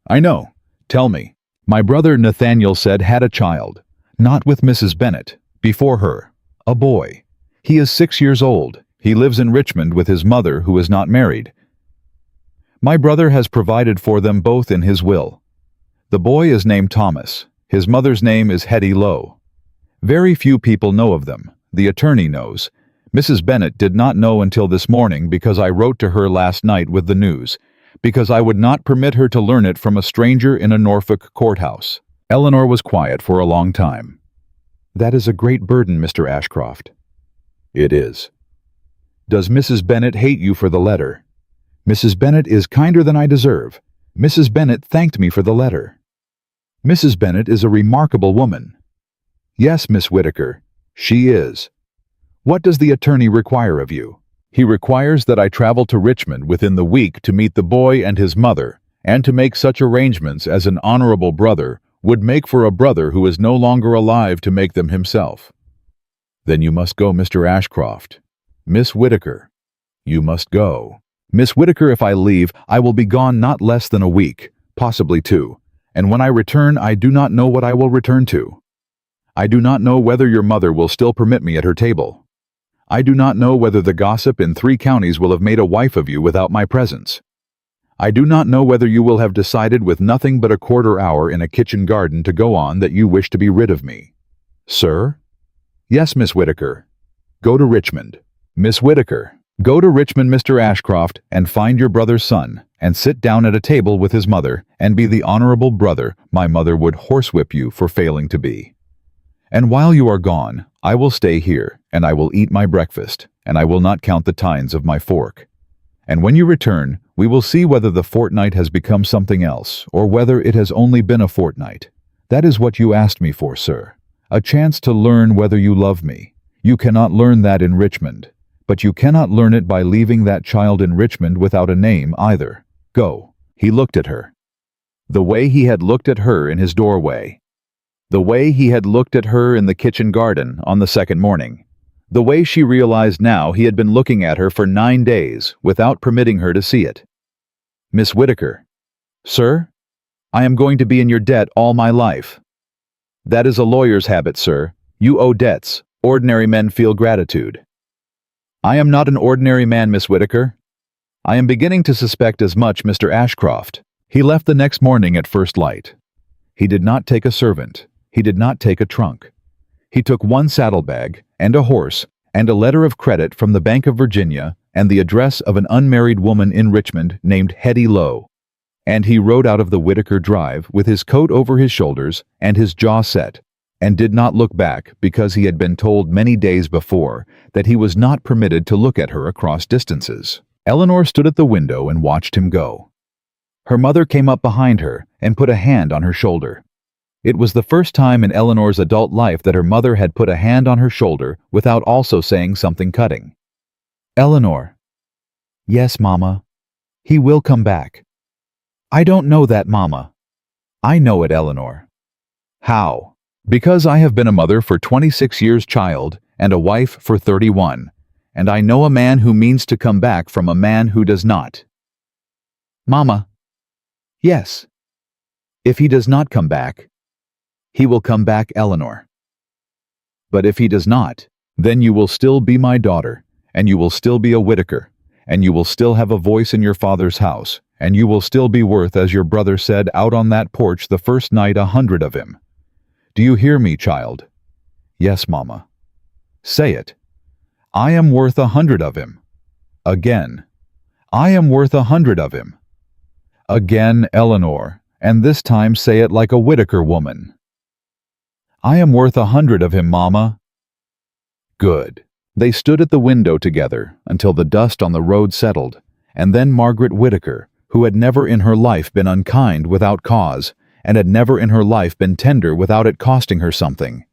"I know. Tell me." "My brother Nathaniel said had a child, not with Mrs. Bennet, before her, a boy. He is 6 years old. He lives in Richmond with his mother, who is not married. My brother has provided for them both in his will. The boy is named Thomas. His mother's name is Hetty Lowe. Very few people know of them. The attorney knows. Mrs. Bennet did not know until this morning because I wrote to her last night with the news, because I would not permit her to learn it from a stranger in a Norfolk courthouse." Eleanor was quiet for a long time. "That is a great burden, Mr. Ashcroft." "It is." "Does Mrs. Bennet hate you for the letter?" "Mrs. Bennet is kinder than I deserve. Mrs. Bennet thanked me for the letter." "Mrs. Bennet is a remarkable woman." "Yes, Miss Whittaker, she is." "What does the attorney require of you?" "He requires that I travel to Richmond within the week to meet the boy and his mother, and to make such arrangements as an honorable brother would make for a brother who is no longer alive to make them himself." "Then you must go, Mr. Ashcroft. Miss Whittaker, you must go." "Miss Whittaker, if I leave, I will be gone not less than a week, possibly 2, and when I return I do not know what I will return to. I do not know whether your mother will still permit me at her table. I do not know whether the gossip in 3 counties will have made a wife of you without my presence. I do not know whether you will have decided with nothing but a quarter-hour in a kitchen garden to go on that you wish to be rid of me." "Sir?" "Yes, Miss Whittaker. Go to Richmond." "Miss Whittaker, go to Richmond, Mr. Ashcroft, and find your brother's son, and sit down at a table with his mother, and be the honorable brother my mother would horsewhip you for failing to be. And while you are gone, I will stay here, and I will eat my breakfast, and I will not count the tines of my fork. And when you return, we will see whether the fortnight has become something else, or whether it has only been a fortnight. That is what you asked me for, sir. A chance to learn whether you love me. You cannot learn that in Richmond. But you cannot learn it by leaving that child in Richmond without a name, either. Go." He looked at her. The way he had looked at her in his doorway. The way he had looked at her in the kitchen garden on the second morning. The way she realized now he had been looking at her for 9 days without permitting her to see it. Miss Whittaker. Sir? I am going to be in your debt all my life. That is a lawyer's habit, sir. You owe debts. Ordinary men feel gratitude. I am not an ordinary man, Miss Whittaker. I am beginning to suspect as much, Mr. Ashcroft. He left the next morning at first light. He did not take a servant. He did not take a trunk. He took one saddlebag and a horse and a letter of credit from the Bank of Virginia and the address of an unmarried woman in Richmond named Hetty Lowe. And he rode out of the Whittaker Drive with his coat over his shoulders and his jaw set, and did not look back because he had been told many days before that he was not permitted to look at her across distances. Eleanor stood at the window and watched him go. Her mother came up behind her and put a hand on her shoulder. It was the first time in Eleanor's adult life that her mother had put a hand on her shoulder without also saying something cutting. Eleanor. Yes, Mama. He will come back. I don't know that, Mama. I know it, Eleanor. How? Because I have been a mother for 26 years, child, and a wife for 31, and I know a man who means to come back from a man who does not. Mama. Yes. If he does not come back, he will come back, Eleanor. But if he does not, then you will still be my daughter, and you will still be a Whittaker, and you will still have a voice in your father's house, and you will still be worth, as your brother said out on that porch the first night, 100 of him. Do you hear me, child? Yes, Mama. Say it. I am worth 100 of him. Again. I am worth 100 of him. Again, Eleanor, and this time say it like a Whittaker woman. I am worth 100 of him, Mama. Good. They stood at the window together until the dust on the road settled, and then Margaret Whittaker, who had never in her life been unkind without cause, and had never in her life been tender without it costing her something,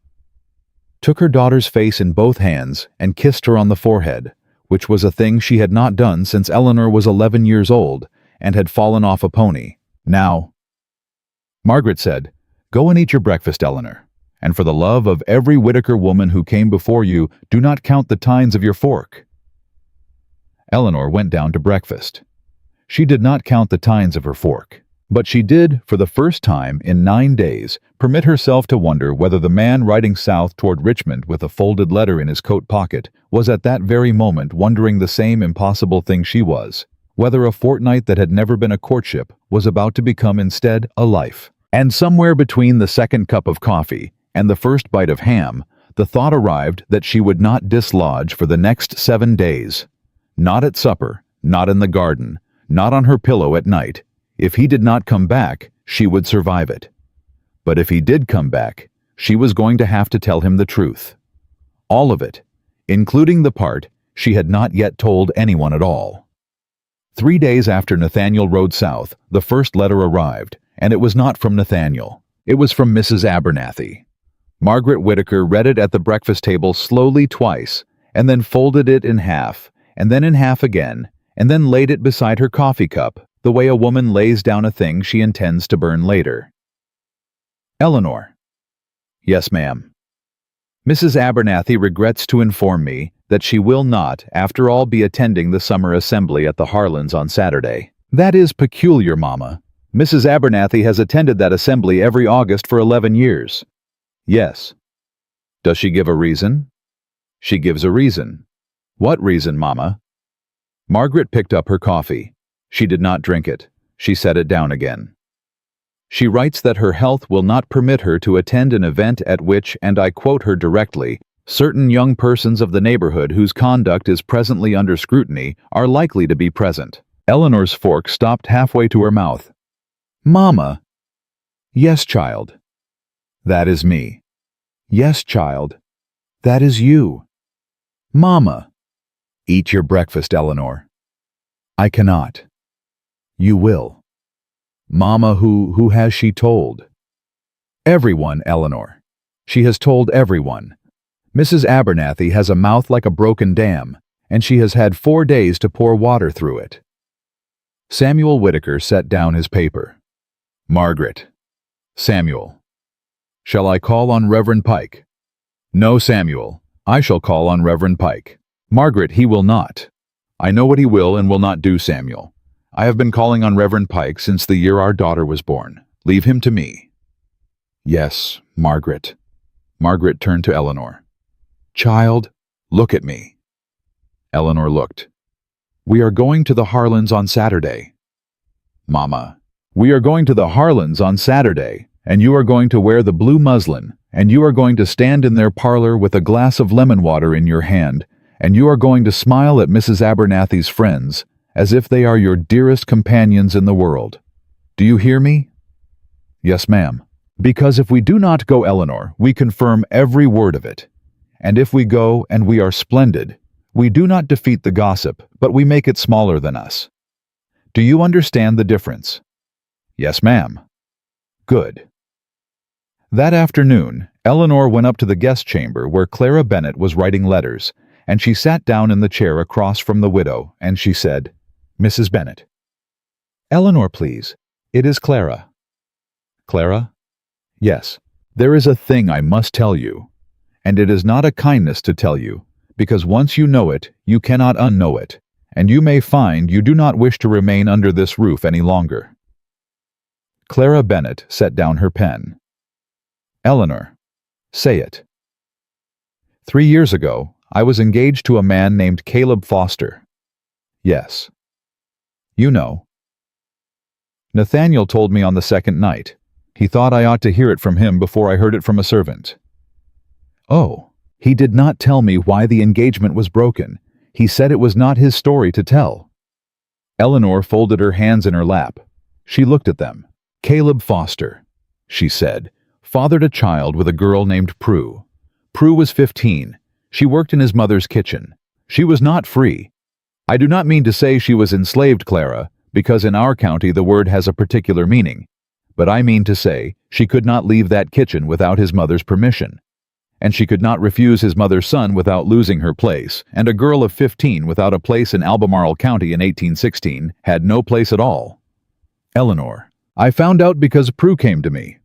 took her daughter's face in both hands and kissed her on the forehead, which was a thing she had not done since Eleanor was 11 years old and had fallen off a pony. Now, Margaret said, "Go and eat your breakfast, Eleanor, and for the love of every Whittaker woman who came before you, do not count the tines of your fork." Eleanor went down to breakfast. She did not count the tines of her fork, but she did, for the first time in 9 days, permit herself to wonder whether the man riding south toward Richmond with a folded letter in his coat pocket was at that very moment wondering the same impossible thing she was, whether a fortnight that had never been a courtship was about to become instead a life. And somewhere between the second cup of coffee and the first bite of ham, the thought arrived that she would not dislodge for the next 7 days. Not at supper, not in the garden, not on her pillow at night. If he did not come back, she would survive it. But if he did come back, she was going to have to tell him the truth. All of it, including the part she had not yet told anyone at all. 3 days after Nathaniel rode south, the first letter arrived, and it was not from Nathaniel. It was from Mrs. Abernathy. Margaret Whittaker read it at the breakfast table slowly twice, and then folded it in half, and then in half again, and then laid it beside her coffee cup, the way a woman lays down a thing she intends to burn later. Eleanor. Yes, ma'am. Mrs. Abernathy regrets to inform me that she will not, after all, be attending the summer assembly at the Harlans on Saturday. That is peculiar, Mama. Mrs. Abernathy has attended that assembly every August for 11 years. Yes. Does she give a reason? She gives a reason. What reason, Mama? Margaret picked up her coffee. She did not drink it. She set it down again. She writes that her health will not permit her to attend an event at which, and I quote her directly, certain young persons of the neighborhood whose conduct is presently under scrutiny are likely to be present. Eleanor's fork stopped halfway to her mouth. Mama. Yes, child. That is me. Yes, child. That is you. Mama. Eat your breakfast, Eleanor. I cannot. You will. Mama, who has she told? Everyone, Eleanor. She has told everyone. Mrs. Abernathy has a mouth like a broken dam, and she has had 4 days to pour water through it. Samuel Whittaker set down his paper. Margaret. Samuel. Shall I call on Reverend Pike? No, Samuel. I shall call on Reverend Pike. Margaret, he will not. I know what he will and will not do, Samuel. I have been calling on Reverend Pike since the year our daughter was born. Leave him to me. Yes, Margaret. Margaret turned to Eleanor. Child, look at me. Eleanor looked. We are going to the Harlans on Saturday. Mama, we are going to the Harlans on Saturday, and you are going to wear the blue muslin, and you are going to stand in their parlor with a glass of lemon water in your hand, and you are going to smile at Mrs. Abernathy's friends as if they are your dearest companions in the world. Do you hear me? Yes, ma'am. Because if we do not go, Eleanor, we confirm every word of it. And if we go and we are splendid, we do not defeat the gossip, but we make it smaller than us. Do you understand the difference? Yes, ma'am. Good. That afternoon, Eleanor went up to the guest chamber where Clara Bennett was writing letters, and she sat down in the chair across from the widow, and she said, Mrs. Bennett. Eleanor, please. It is Clara. Clara? Yes. There is a thing I must tell you, and it is not a kindness to tell you, because once you know it, you cannot unknow it, and you may find you do not wish to remain under this roof any longer. Clara Bennett set down her pen. Eleanor, say it. 3 years ago, I was engaged to a man named Caleb Foster. Yes. You know. Nathaniel told me on the second night. He thought I ought to hear it from him before I heard it from a servant. Oh, he did not tell me why the engagement was broken. He said it was not his story to tell. Eleanor folded her hands in her lap. She looked at them. Caleb Foster, she said, fathered a child with a girl named Prue. Prue was 15. She worked in his mother's kitchen. She was not free. I do not mean to say she was enslaved, Clara, because in our county the word has a particular meaning. But I mean to say she could not leave that kitchen without his mother's permission. And she could not refuse his mother's son without losing her place, and a girl of 15 without a place in Albemarle County in 1816 had no place at all. Eleanor, I found out because Prue came to me.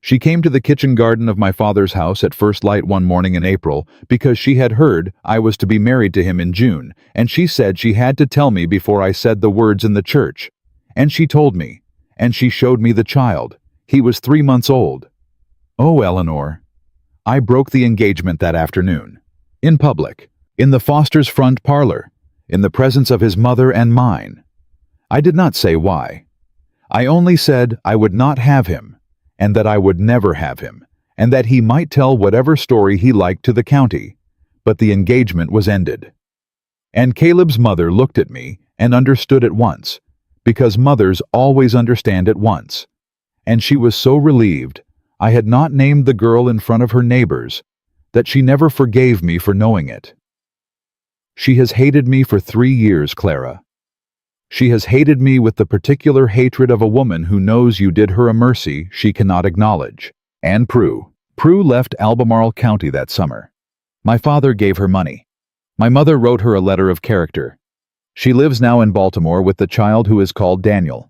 She came to the kitchen garden of my father's house at first light one morning in April because she had heard I was to be married to him in June, and she said she had to tell me before I said the words in the church. And she told me, and she showed me the child. He was 3 months old. Oh, Eleanor, I broke the engagement that afternoon. In public, in the Foster's front parlor, in the presence of his mother and mine. I did not say why. I only said I would not have him, and that I would never have him, and that he might tell whatever story he liked to the county, but the engagement was ended. And Caleb's mother looked at me and understood at once, because mothers always understand at once, and she was so relieved I had not named the girl in front of her neighbors that she never forgave me for knowing it. She has hated me for 3 years, Clara. She has hated me with the particular hatred of a woman who knows you did her a mercy she cannot acknowledge. And Prue. Prue left Albemarle County that summer. My father gave her money. My mother wrote her a letter of character. She lives now in Baltimore with the child who is called Daniel.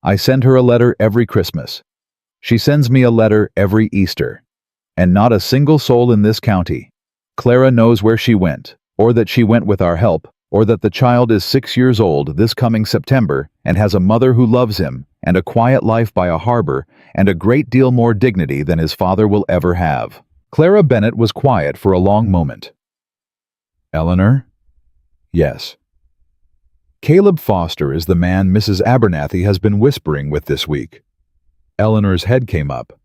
I send her a letter every Christmas. She sends me a letter every Easter. And not a single soul in this county, Clara, knows where she went, or that she went with our help, or that the child is 6 years old this coming September and has a mother who loves him, and a quiet life by a harbor, and a great deal more dignity than his father will ever have. Clara Bennett was quiet for a long moment. Eleanor? Yes. Caleb Foster is the man Mrs. Abernathy has been whispering with this week. Eleanor's head came up.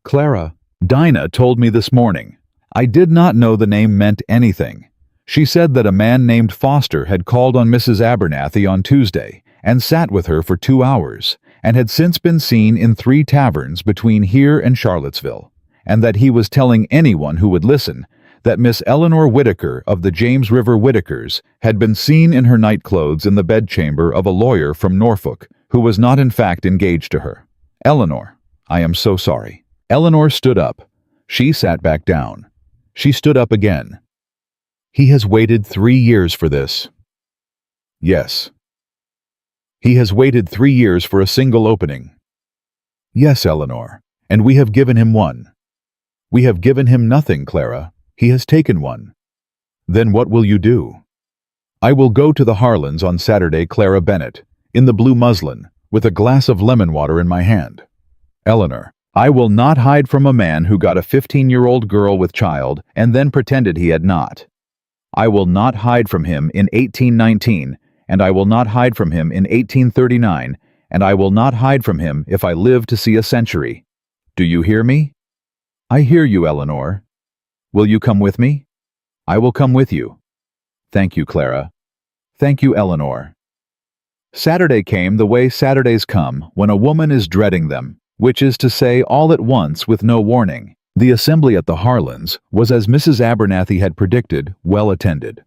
Clara, Dinah told me this morning. I did not know the name meant anything. She said that a man named Foster had called on Mrs. Abernathy on Tuesday and sat with her for 2 hours, and had since been seen in 3 taverns between here and Charlottesville, and that he was telling anyone who would listen that Miss Eleanor Whittaker of the James River Whittakers had been seen in her nightclothes in the bedchamber of a lawyer from Norfolk who was not in fact engaged to her. Eleanor, I am so sorry. Eleanor stood up. She sat back down. She stood up again. He has waited 3 years for this. Yes. He has waited 3 years for a single opening. Yes, Eleanor, and we have given him one. We have given him nothing, Clara. He has taken one. Then what will you do? I will go to the Harlans on Saturday, Clara Bennett, in the blue muslin, with a glass of lemon water in my hand. Eleanor, I will not hide from a man who got a 15-year-old girl with child and then pretended he had not. I will not hide from him in 1819, and I will not hide from him in 1839, and I will not hide from him if I live to see a century. Do you hear me? I hear you, Eleanor. Will you come with me? I will come with you. Thank you, Clara. Thank you, Eleanor. Saturday came the way Saturdays come when a woman is dreading them, which is to say all at once with no warning. The assembly at the Harlans was, as Mrs. Abernathy had predicted, well attended.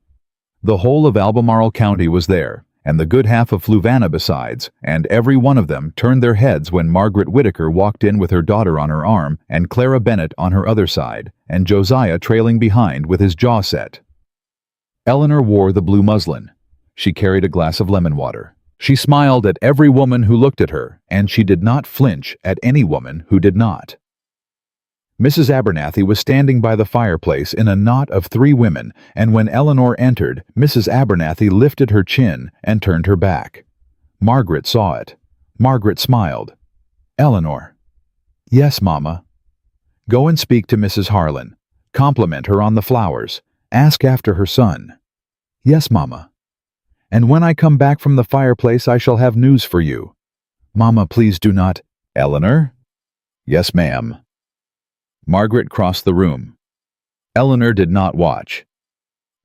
The whole of Albemarle County was there, and the good half of Fluvanna besides, and every one of them turned their heads when Margaret Whittaker walked in with her daughter on her arm and Clara Bennett on her other side, and Josiah trailing behind with his jaw set. Eleanor wore the blue muslin. She carried a glass of lemon water. She smiled at every woman who looked at her, and she did not flinch at any woman who did not. Mrs. Abernathy was standing by the fireplace in a knot of 3 women, and when Eleanor entered, Mrs. Abernathy lifted her chin and turned her back. Margaret saw it. Margaret smiled. Eleanor. Yes, Mamma. Go and speak to Mrs. Harlan. Compliment her on the flowers. Ask after her son. Yes, Mamma. And when I come back from the fireplace I shall have news for you. Mamma, please do not— Eleanor? Yes, ma'am. Margaret crossed the room. Eleanor did not watch.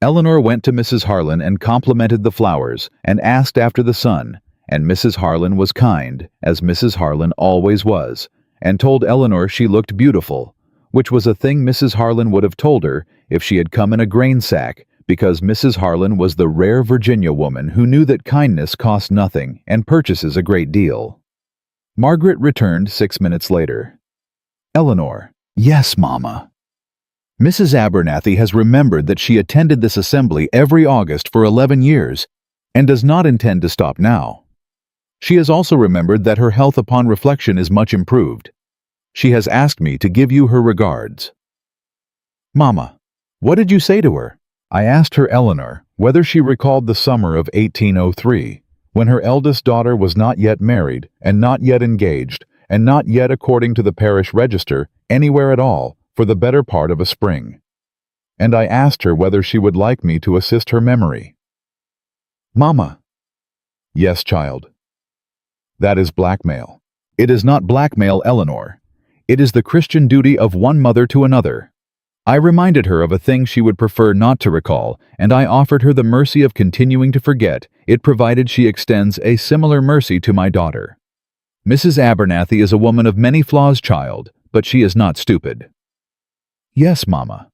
Eleanor went to Mrs. Harlan and complimented the flowers and asked after the son, and Mrs. Harlan was kind, as Mrs. Harlan always was, and told Eleanor she looked beautiful, which was a thing Mrs. Harlan would have told her if she had come in a grain sack, because Mrs. Harlan was the rare Virginia woman who knew that kindness costs nothing and purchases a great deal. Margaret returned 6 minutes later. Eleanor. Yes, Mamma. Mrs. Abernathy has remembered that she attended this assembly every August for 11 years and does not intend to stop now. She has also remembered that her health upon reflection is much improved. She has asked me to give you her regards. Mamma, what did you say to her? I asked her, Eleanor, whether she recalled the summer of 1803, when her eldest daughter was not yet married and not yet engaged, and not yet, according to the parish register, anywhere at all for the better part of a spring. And I asked her whether she would like me to assist her memory. Mamma. Yes, child. That is blackmail. It is not blackmail, Eleanor. It is the Christian duty of one mother to another. I reminded her of a thing she would prefer not to recall, and I offered her the mercy of continuing to forget it, provided she extends a similar mercy to my daughter. Mrs. Abernathy is a woman of many flaws, child, but she is not stupid. Yes, Mamma.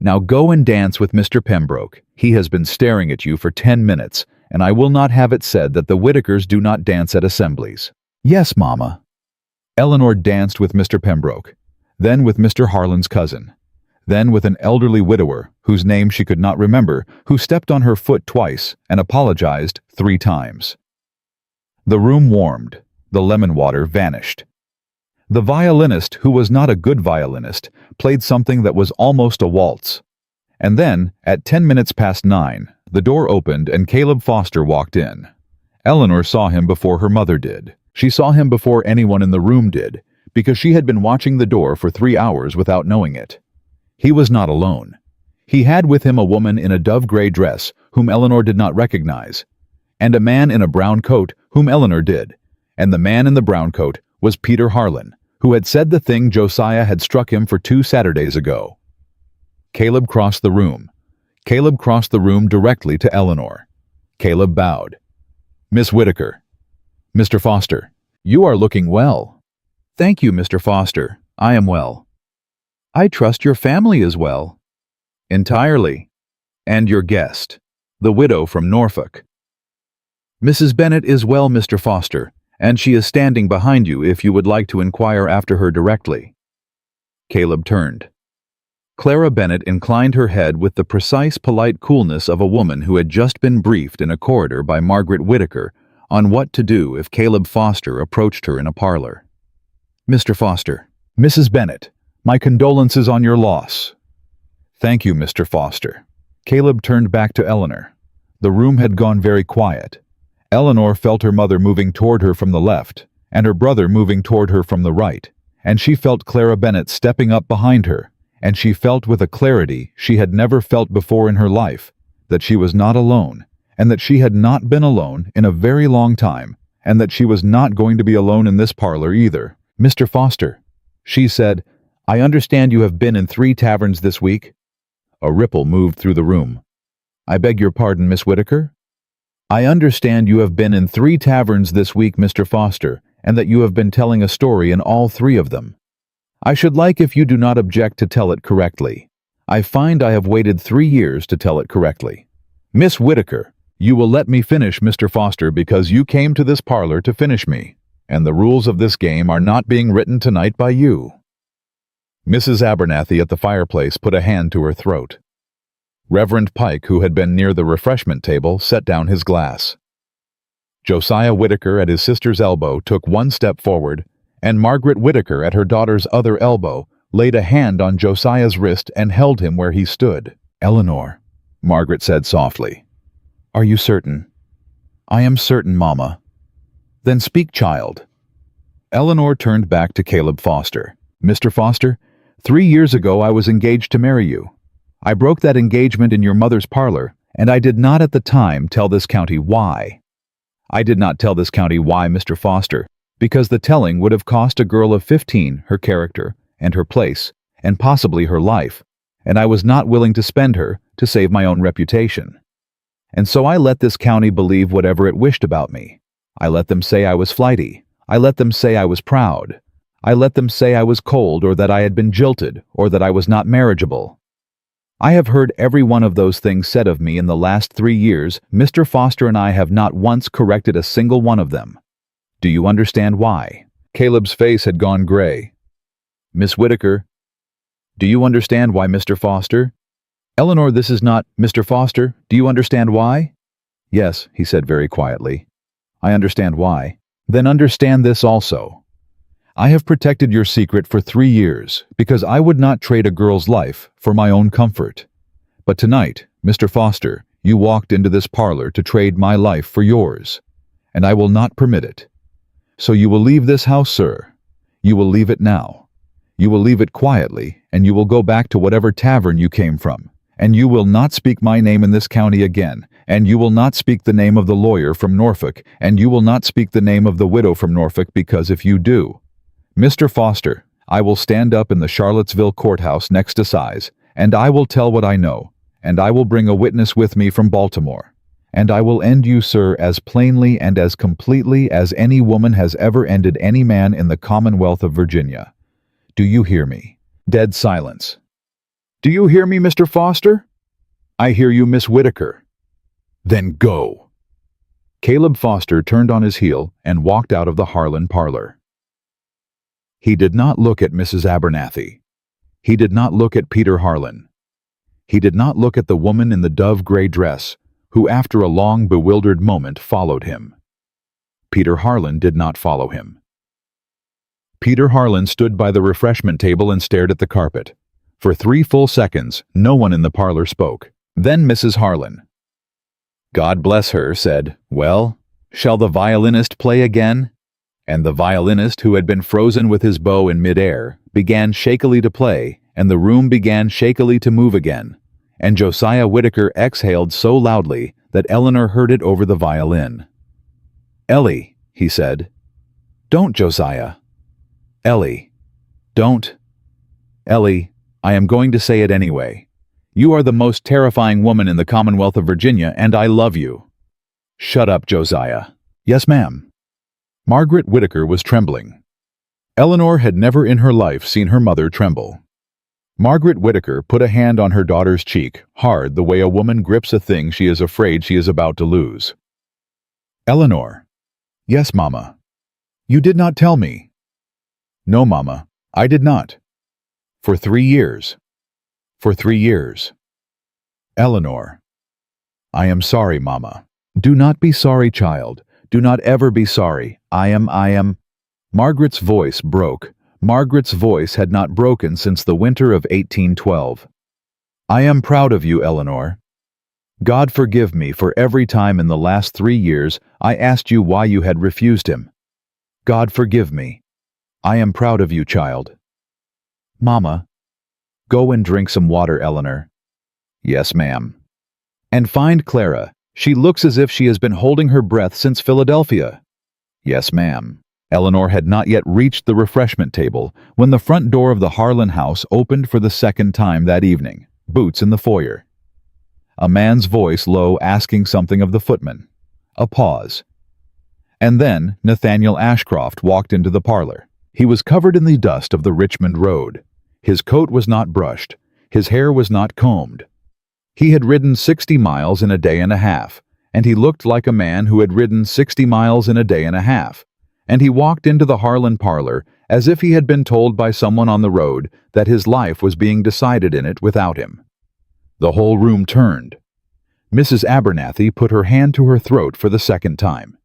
Now go and dance with Mr. Pembroke. He has been staring at you for 10 minutes, and I will not have it said that the Whittakers do not dance at assemblies. Yes, Mamma. Eleanor danced with Mr. Pembroke, then with Mr. Harlan's cousin, then with an elderly widower, whose name she could not remember, who stepped on her foot twice and apologized 3 times. The room warmed. The lemon water vanished. The violinist, who was not a good violinist, played something that was almost a waltz. And then, at 10 minutes past 9, the door opened and Caleb Foster walked in. Eleanor saw him before her mother did. She saw him before anyone in the room did, because she had been watching the door for 3 hours without knowing it. He was not alone. He had with him a woman in a dove-gray dress, whom Eleanor did not recognize, and a man in a brown coat, whom Eleanor did. And the man in the brown coat was Peter Harlan, who had said the thing Josiah had struck him for 2 Saturdays ago. Caleb crossed the room. Caleb crossed the room directly to Eleanor. Caleb bowed. Miss Whittaker. Mr. Foster. You are looking well. Thank you, Mr. Foster. I am well. I trust your family is well. Entirely. And your guest, the widow from Norfolk. Mrs. Bennett is well, Mr. Foster, and she is standing behind you if you would like to inquire after her directly. Caleb turned. Clara Bennett inclined her head with the precise, polite coolness of a woman who had just been briefed in a corridor by Margaret Whittaker on what to do if Caleb Foster approached her in a parlor. Mr. Foster. Mrs. Bennett, my condolences on your loss. Thank you, Mr. Foster. Caleb turned back to Eleanor. The room had gone very quiet. Eleanor felt her mother moving toward her from the left, and her brother moving toward her from the right, and she felt Clara Bennett stepping up behind her, and she felt with a clarity she had never felt before in her life that she was not alone, and that she had not been alone in a very long time, and that she was not going to be alone in this parlor either. "Mr. Foster," she said, "I understand you have been in 3 taverns this week." A ripple moved through the room. "I beg your pardon, Miss Whittaker?" "I understand you have been in 3 taverns this week, Mr. Foster, and that you have been telling a story in all 3 of them. I should like, if you do not object, to tell it correctly. I find I have waited 3 years to tell it correctly." "Miss Whittaker, you will let me finish, Mr. Foster, because you came to this parlor to finish me, and the rules of this game are not being written tonight by you." Mrs. Abernathy at the fireplace put a hand to her throat. Reverend Pike, who had been near the refreshment table, set down his glass. Josiah Whittaker at his sister's elbow took 1 step forward, and Margaret Whittaker at her daughter's other elbow laid a hand on Josiah's wrist and held him where he stood. "Eleanor," Margaret said softly. "Are you certain?" "I am certain, Mama." "Then speak, child." Eleanor turned back to Caleb Foster. "Mr. Foster, 3 years ago I was engaged to marry you. I broke that engagement in your mother's parlor, and I did not at the time tell this county why. I did not tell this county why, Mr. Foster, because the telling would have cost a girl of 15 her character and her place, and possibly her life, and I was not willing to spend her to save my own reputation. And so I let this county believe whatever it wished about me. I let them say I was flighty. I let them say I was proud. I let them say I was cold, or that I had been jilted, or that I was not marriageable. I have heard every one of those things said of me in the last 3 years. Mr. Foster and I have not once corrected a single one of them. Do you understand why?" Caleb's face had gone gray. "Miss Whittaker, do you understand why, Mr. Foster?" "Eleanor, this is not Mr. Foster. Do you understand why?" "Yes," he said very quietly. "I understand why." "Then understand this also. I have protected your secret for 3 years because I would not trade a girl's life for my own comfort. But tonight, Mr. Foster, you walked into this parlor to trade my life for yours, and I will not permit it. So you will leave this house, sir. You will leave it now. You will leave it quietly, and you will go back to whatever tavern you came from, and you will not speak my name in this county again, and you will not speak the name of the lawyer from Norfolk, and you will not speak the name of the widow from Norfolk, because if you do, Mr. Foster, I will stand up in the Charlottesville courthouse next assize, and I will tell what I know, and I will bring a witness with me from Baltimore, and I will end you, sir, as plainly and as completely as any woman has ever ended any man in the Commonwealth of Virginia. Do you hear me?" Dead silence. "Do you hear me, Mr. Foster?" "I hear you, Miss Whittaker." "Then go." Caleb Foster turned on his heel and walked out of the Harlan parlor. He did not look at Mrs. Abernathy. He did not look at Peter Harlan. He did not look at the woman in the dove-gray dress, who after a long, bewildered moment followed him. Peter Harlan did not follow him. Peter Harlan stood by the refreshment table and stared at the carpet. For 3 full seconds, no one in the parlor spoke. Then Mrs. Harlan, God bless her, said, "Well, shall the violinist play again?" And the violinist, who had been frozen with his bow in midair, began shakily to play, and the room began shakily to move again, and Josiah Whittaker exhaled so loudly that Eleanor heard it over the violin. "Ellie," he said. "Don't, Josiah." "Ellie, don't." "Ellie, I am going to say it anyway. You are the most terrifying woman in the Commonwealth of Virginia, and I love you." "Shut up, Josiah." "Yes, ma'am." Margaret Whittaker was trembling. Eleanor had never in her life seen her mother tremble. Margaret Whittaker put a hand on her daughter's cheek, hard the way a woman grips a thing she is afraid she is about to lose. "Eleanor." "Yes, Mama." "You did not tell me." "No, Mama, I did not." "For 3 years." "For 3 years." "Eleanor." "I am sorry, Mama." "Do not be sorry, child. Do not ever be sorry. I am. Margaret's voice broke. Margaret's voice had not broken since the winter of 1812. "I am proud of you, Eleanor. God forgive me for every time in the last 3 years I asked you why you had refused him. God forgive me. I am proud of you, child. Mama. Go and drink some water, Eleanor. Yes, ma'am. And find Clara. She looks as if she has been holding her breath since Philadelphia. Yes, ma'am. Eleanor had not yet reached the refreshment table when the front door of the Harlan house opened for the second time that evening, boots in the foyer. A man's voice low asking something of the footman. A pause. And then Nathaniel Ashcroft walked into the parlor. He was covered in the dust of the Richmond road. His coat was not brushed. His hair was not combed. He had ridden 60 miles in a day and a half, and he looked like a man who had ridden 60 miles in a day and a half. And he walked into the Harlan parlor as if he had been told by someone on the road that his life was being decided in it without him. The whole room turned. Mrs. Abernathy put her hand to her throat for the second time.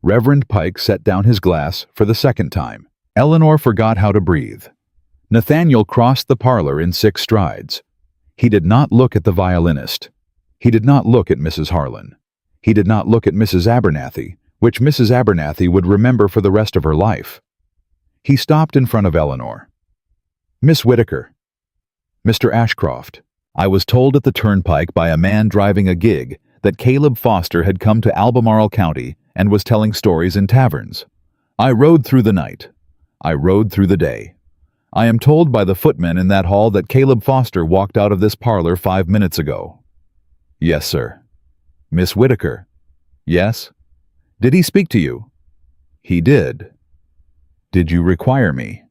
Reverend Pike set down his glass for the second time. Eleanor forgot how to breathe. Nathaniel crossed the parlor in 6 strides. He did not look at the violinist. He did not look at Mrs. Harlan. He did not look at Mrs. Abernathy, which Mrs. Abernathy would remember for the rest of her life. He stopped in front of Eleanor. Miss Whittaker. Mr. Ashcroft. I was told at the turnpike by a man driving a gig that Caleb Foster had come to Albemarle County and was telling stories in taverns. I rode through the night. I rode through the day. I am told by the footman in that hall that Caleb Foster walked out of this parlor 5 minutes ago. Yes, sir. Miss Whittaker. Yes? Did he speak to you? He did. Did you require me?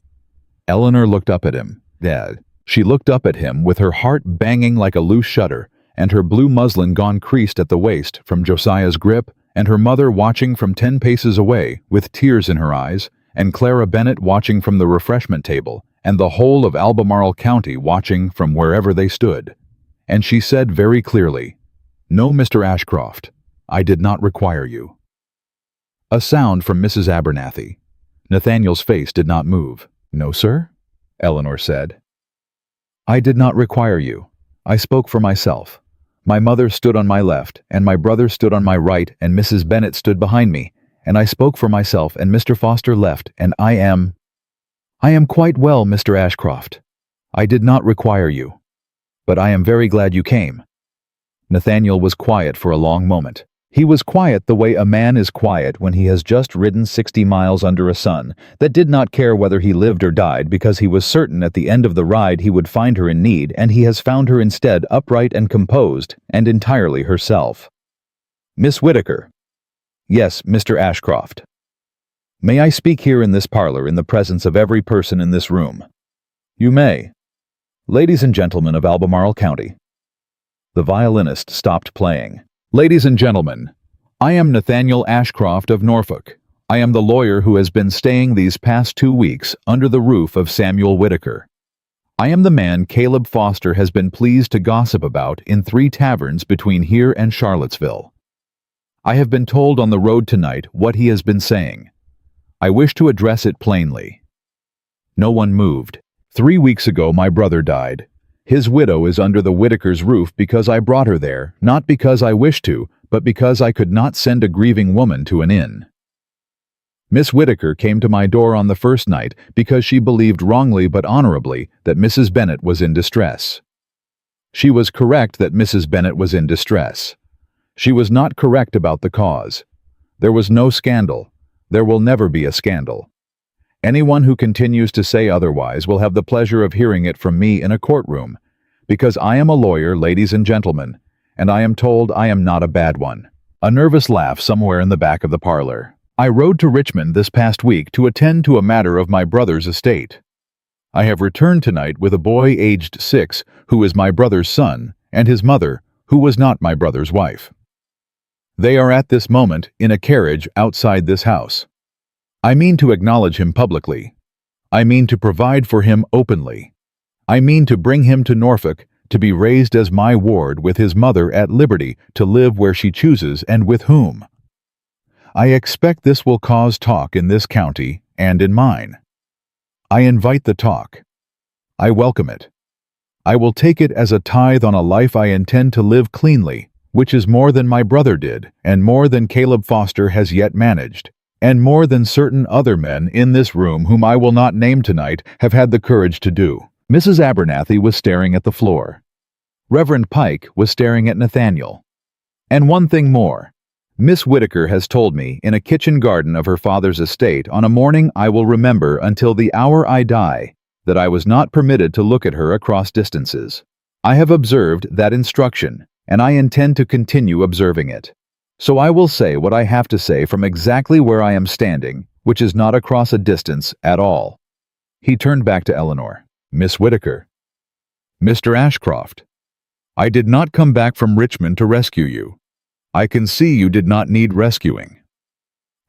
Eleanor looked up at him. Dad. She looked up at him with her heart banging like a loose shutter and her blue muslin gone creased at the waist from Josiah's grip, and her mother watching from 10 paces away with tears in her eyes, and Clara Bennett watching from the refreshment table, and the whole of Albemarle County watching from wherever they stood. And she said very clearly, "No, Mr. Ashcroft, I did not require you." A sound from Mrs. Abernathy. Nathaniel's face did not move. "No, sir?" Eleanor said. "I did not require you. I spoke for myself. My mother stood on my left, and my brother stood on my right, and Mrs. Bennett stood behind me, and I spoke for myself, and Mr. Foster left, and I am quite well, Mr. Ashcroft. I did not require you. But I am very glad you came." Nathaniel was quiet for a long moment. He was quiet the way a man is quiet when he has just ridden 60 miles under a sun that did not care whether he lived or died, because he was certain at the end of the ride he would find her in need, and he has found her instead upright and composed and entirely herself. "Miss Whittaker." "Yes, Mr. Ashcroft." "May I speak here in this parlor in the presence of every person in this room?" "You may." "Ladies and gentlemen of Albemarle County." The violinist stopped playing. "Ladies and gentlemen, I am Nathaniel Ashcroft of Norfolk. I am the lawyer who has been staying these past 2 weeks under the roof of Samuel Whittaker. I am the man Caleb Foster has been pleased to gossip about in 3 taverns between here and Charlottesville. I have been told on the road tonight what he has been saying. I wish to address it plainly." No one moved. 3 weeks ago my brother died. His widow is under the Whittakers' roof because I brought her there, not because I wished to, but because I could not send a grieving woman to an inn. Miss Whittaker came to my door on the first night because she believed wrongly but honorably that Mrs. Bennett was in distress. She was correct that Mrs. Bennett was in distress. She was not correct about the cause. There was no scandal. There will never be a scandal. Anyone who continues to say otherwise will have the pleasure of hearing it from me in a courtroom, because I am a lawyer, ladies and gentlemen, and I am told I am not a bad one. A nervous laugh somewhere in the back of the parlor. "I rode to Richmond this past week to attend to a matter of my brother's estate. I have returned tonight with a boy aged 6 who is my brother's son, and his mother, who was not my brother's wife. They are at this moment in a carriage outside this house. I mean to acknowledge him publicly. I mean to provide for him openly. I mean to bring him to Norfolk to be raised as my ward with his mother at liberty to live where she chooses and with whom. I expect this will cause talk in this county and in mine. I invite the talk. I welcome it. I will take it as a tithe on a life I intend to live cleanly, which is more than my brother did, and more than Caleb Foster has yet managed, and more than certain other men in this room whom I will not name tonight have had the courage to do." Mrs. Abernathy was staring at the floor. Reverend Pike was staring at Nathaniel. "And one thing more. Miss Whittaker has told me in a kitchen garden of her father's estate on a morning I will remember until the hour I die that I was not permitted to look at her across distances. I have observed that instruction, and I intend to continue observing it. So I will say what I have to say from exactly where I am standing, which is not across a distance at all." He turned back to Eleanor. "Miss Whittaker." "Mr. Ashcroft, I did not come back from Richmond to rescue you. I can see you did not need rescuing.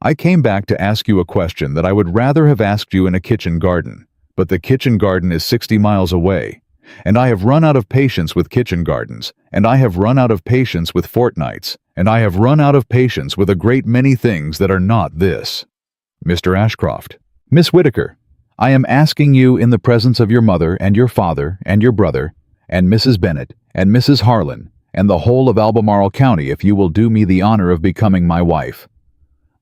I came back to ask you a question that I would rather have asked you in a kitchen garden, but the kitchen garden is 60 miles away, and I have run out of patience with kitchen gardens, and I have run out of patience with fortnights, and I have run out of patience with a great many things that are not this. Mr. Ashcroft." "Miss Whittaker, I am asking you in the presence of your mother and your father and your brother, and Mrs. Bennet and Mrs. Harlan, and the whole of Albemarle County if you will do me the honor of becoming my wife.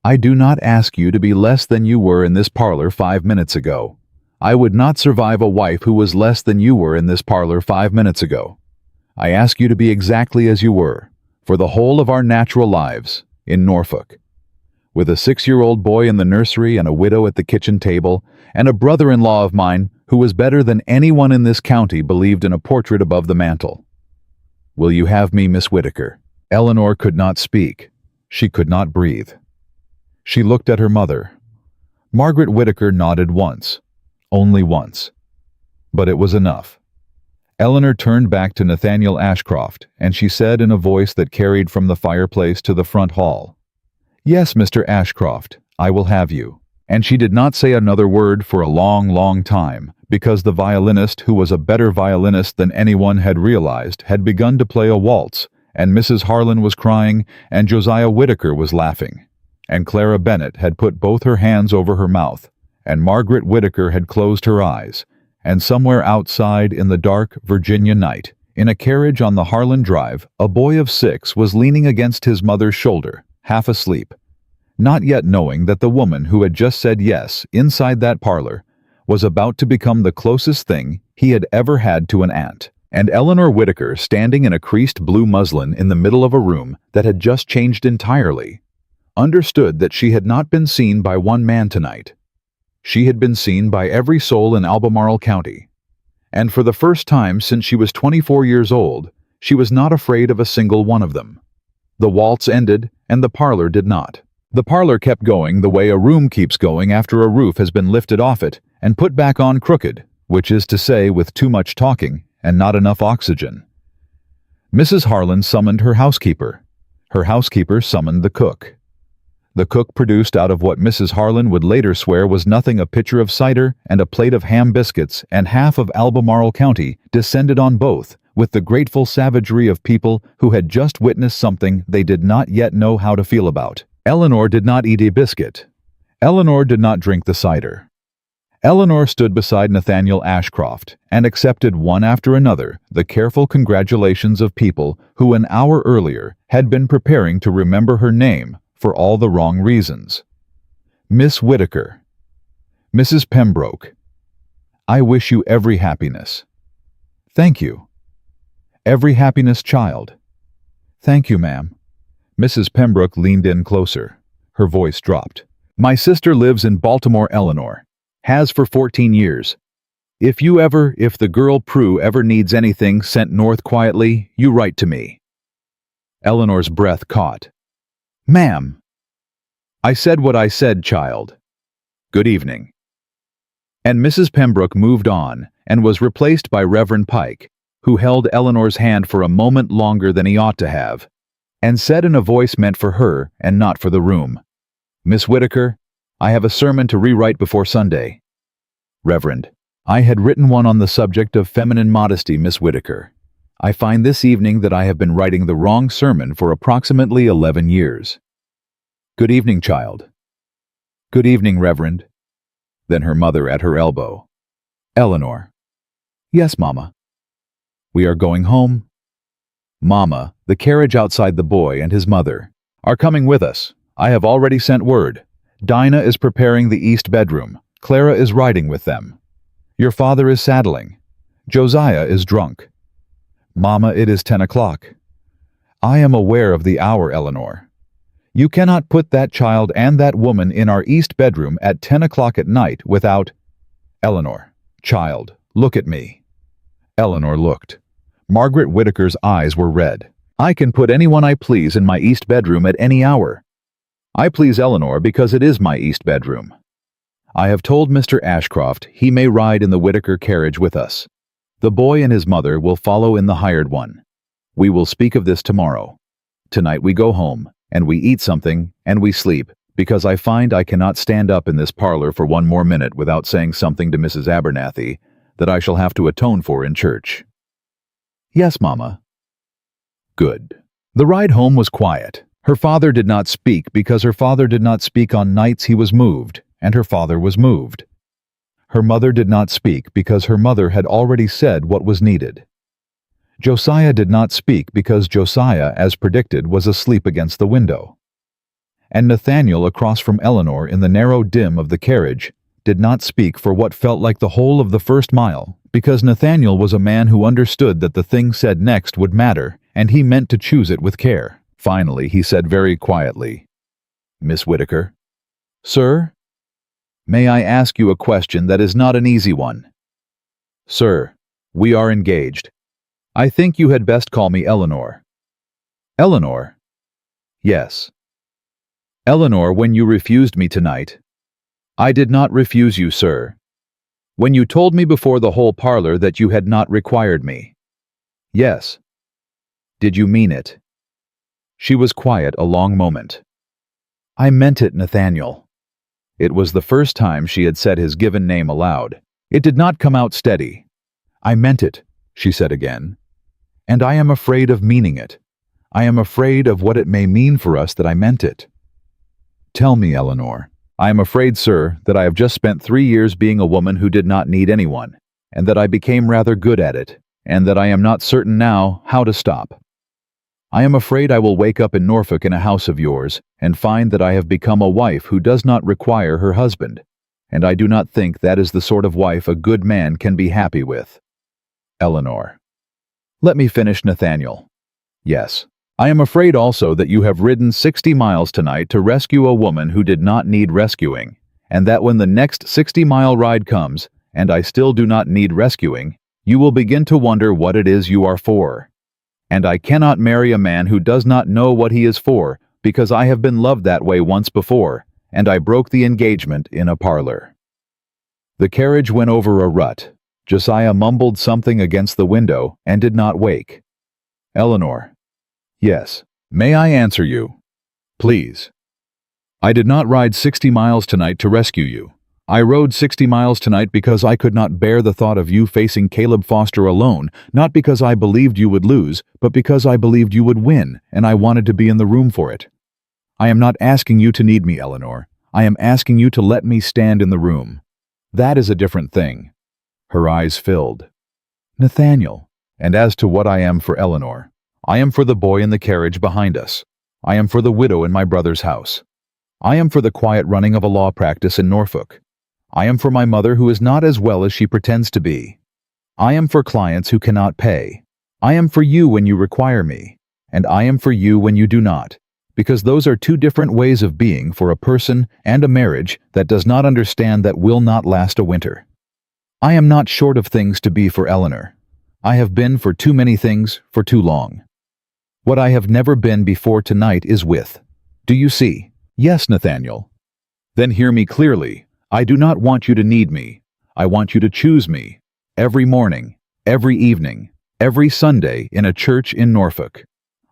I do not ask you to be less than you were in this parlor 5 minutes ago. I would not survive a wife who was less than you were in this parlor 5 minutes ago. I ask you to be exactly as you were, for the whole of our natural lives, in Norfolk. With a 6-year-old boy in the nursery and a widow at the kitchen table, and a brother-in-law of mine who was better than anyone in this county believed in a portrait above the mantel. Will you have me, Miss Whittaker?" Eleanor could not speak. She could not breathe. She looked at her mother. Margaret Whittaker nodded once. Only once. But it was enough. Eleanor turned back to Nathaniel Ashcroft, and she said in a voice that carried from the fireplace to the front hall, "Yes, Mr. Ashcroft, I will have you." And she did not say another word for a long, long time, because the violinist, who was a better violinist than anyone had realized, had begun to play a waltz, and Mrs. Harlan was crying, and Josiah Whittaker was laughing, and Clara Bennet had put both her hands over her mouth, and Margaret Whittaker had closed her eyes, and somewhere outside in the dark Virginia night, in a carriage on the Harlan Drive, a boy of 6 was leaning against his mother's shoulder, half asleep, not yet knowing that the woman who had just said yes inside that parlor was about to become the closest thing he had ever had to an aunt, and Eleanor Whittaker standing in a creased blue muslin in the middle of a room that had just changed entirely, understood that she had not been seen by one man tonight. She had been seen by every soul in Albemarle County, and for the first time since she was 24 years old, she was not afraid of a single one of them. The waltz ended, and the parlor did not. The parlor kept going the way a room keeps going after a roof has been lifted off it and put back on crooked, which is to say with too much talking and not enough oxygen. Mrs. Harlan summoned her housekeeper. Her housekeeper summoned the cook. The cook produced out of what Mrs. Harlan would later swear was nothing a pitcher of cider and a plate of ham biscuits, and half of Albemarle County descended on both with the grateful savagery of people who had just witnessed something they did not yet know how to feel about. Eleanor did not eat a biscuit. Eleanor did not drink the cider. Eleanor stood beside Nathaniel Ashcroft and accepted one after another the careful congratulations of people who an hour earlier had been preparing to remember her name for all the wrong reasons. Miss Whittaker. Mrs. Pembroke. I wish you every happiness. Thank you. Every happiness, child. Thank you, ma'am. Mrs. Pembroke leaned in closer. Her voice dropped. My sister lives in Baltimore, Eleanor. Has for 14 years. If the girl Prue ever needs anything sent north quietly, you write to me. Eleanor's breath caught. Ma'am. I said what I said, child. Good evening. And Mrs. Pembroke moved on and was replaced by Reverend Pike, who held Eleanor's hand for a moment longer than he ought to have, and said in a voice meant for her and not for the room, Miss Whittaker, I have a sermon to rewrite before Sunday. Reverend, I had written one on the subject of feminine modesty, Miss Whittaker. I find this evening that I have been writing the wrong sermon for approximately 11 years. Good evening, child. Good evening, Reverend. Then her mother at her elbow. Eleanor. Yes, Mama. We are going home. Mama, the carriage outside the boy and his mother are coming with us. I have already sent word. Dinah is preparing the east bedroom. Clara is riding with them. Your father is saddling. Josiah is drunk. Mama, it is 10 o'clock. I am aware of the hour, Eleanor. You cannot put that child and that woman in our east bedroom at 10 o'clock at night without— Eleanor, child, look at me. Eleanor looked. Margaret Whittaker's eyes were red. I can put anyone I please in my east bedroom at any hour. I please Eleanor because it is my east bedroom. I have told Mr. Ashcroft he may ride in the Whittaker carriage with us. The boy and his mother will follow in the hired one. We will speak of this tomorrow. Tonight we go home, and we eat something, and we sleep, because I find I cannot stand up in this parlor for one more minute without saying something to Mrs. Abernathy that I shall have to atone for in church. Yes, Mama. Good. The ride home was quiet. Her father did not speak because her father did not speak on nights he was moved, and her father was moved. Her mother did not speak because her mother had already said what was needed. Josiah did not speak because Josiah, as predicted, was asleep against the window. And Nathaniel, across from Eleanor in the narrow dim of the carriage, did not speak for what felt like the whole of the first mile, because Nathaniel was a man who understood that the thing said next would matter, and he meant to choose it with care. Finally, he said very quietly, Miss Whittaker. Sir? May I ask you a question that is not an easy one? Sir, we are engaged. I think you had best call me Eleanor. Eleanor? Yes. Eleanor, when you refused me tonight— I did not refuse you, sir. When you told me before the whole parlor that you had not required me. Yes. Did you mean it? She was quiet a long moment. I meant it, Nathaniel. It was the first time she had said his given name aloud. It did not come out steady. I meant it, she said again. And I am afraid of meaning it. I am afraid of what it may mean for us that I meant it. Tell me, Eleanor. I am afraid, sir, that I have just spent 3 years being a woman who did not need anyone, and that I became rather good at it, and that I am not certain now how to stop. I am afraid I will wake up in Norfolk in a house of yours and find that I have become a wife who does not require her husband, and I do not think that is the sort of wife a good man can be happy with. Eleanor. Let me finish, Nathaniel. Yes. I am afraid also that you have ridden 60 miles tonight to rescue a woman who did not need rescuing, and that when the next 60-mile ride comes, and I still do not need rescuing, you will begin to wonder what it is you are for. And I cannot marry a man who does not know what he is for, because I have been loved that way once before, and I broke the engagement in a parlor. The carriage went over a rut. Josiah mumbled something against the window and did not wake. Eleanor. Yes. May I answer you? Please. I did not ride 60 miles tonight to rescue you. I rode 60 miles tonight because I could not bear the thought of you facing Caleb Foster alone, not because I believed you would lose, but because I believed you would win, and I wanted to be in the room for it. I am not asking you to need me, Eleanor. I am asking you to let me stand in the room. That is a different thing. Her eyes filled. Nathaniel. And as to what I am for Eleanor, I am for the boy in the carriage behind us. I am for the widow in my brother's house. I am for the quiet running of a law practice in Norfolk. I am for my mother who is not as well as she pretends to be. I am for clients who cannot pay. I am for you when you require me, and I am for you when you do not, because those are two different ways of being for a person and a marriage that does not understand that will not last a winter. I am not short of things to be for Eleanor. I have been for too many things for too long. What I have never been before tonight is with. Do you see? Yes, Nathaniel. Then hear me clearly. I do not want you to need me. I want you to choose me. Every morning, every evening, every Sunday in a church in Norfolk.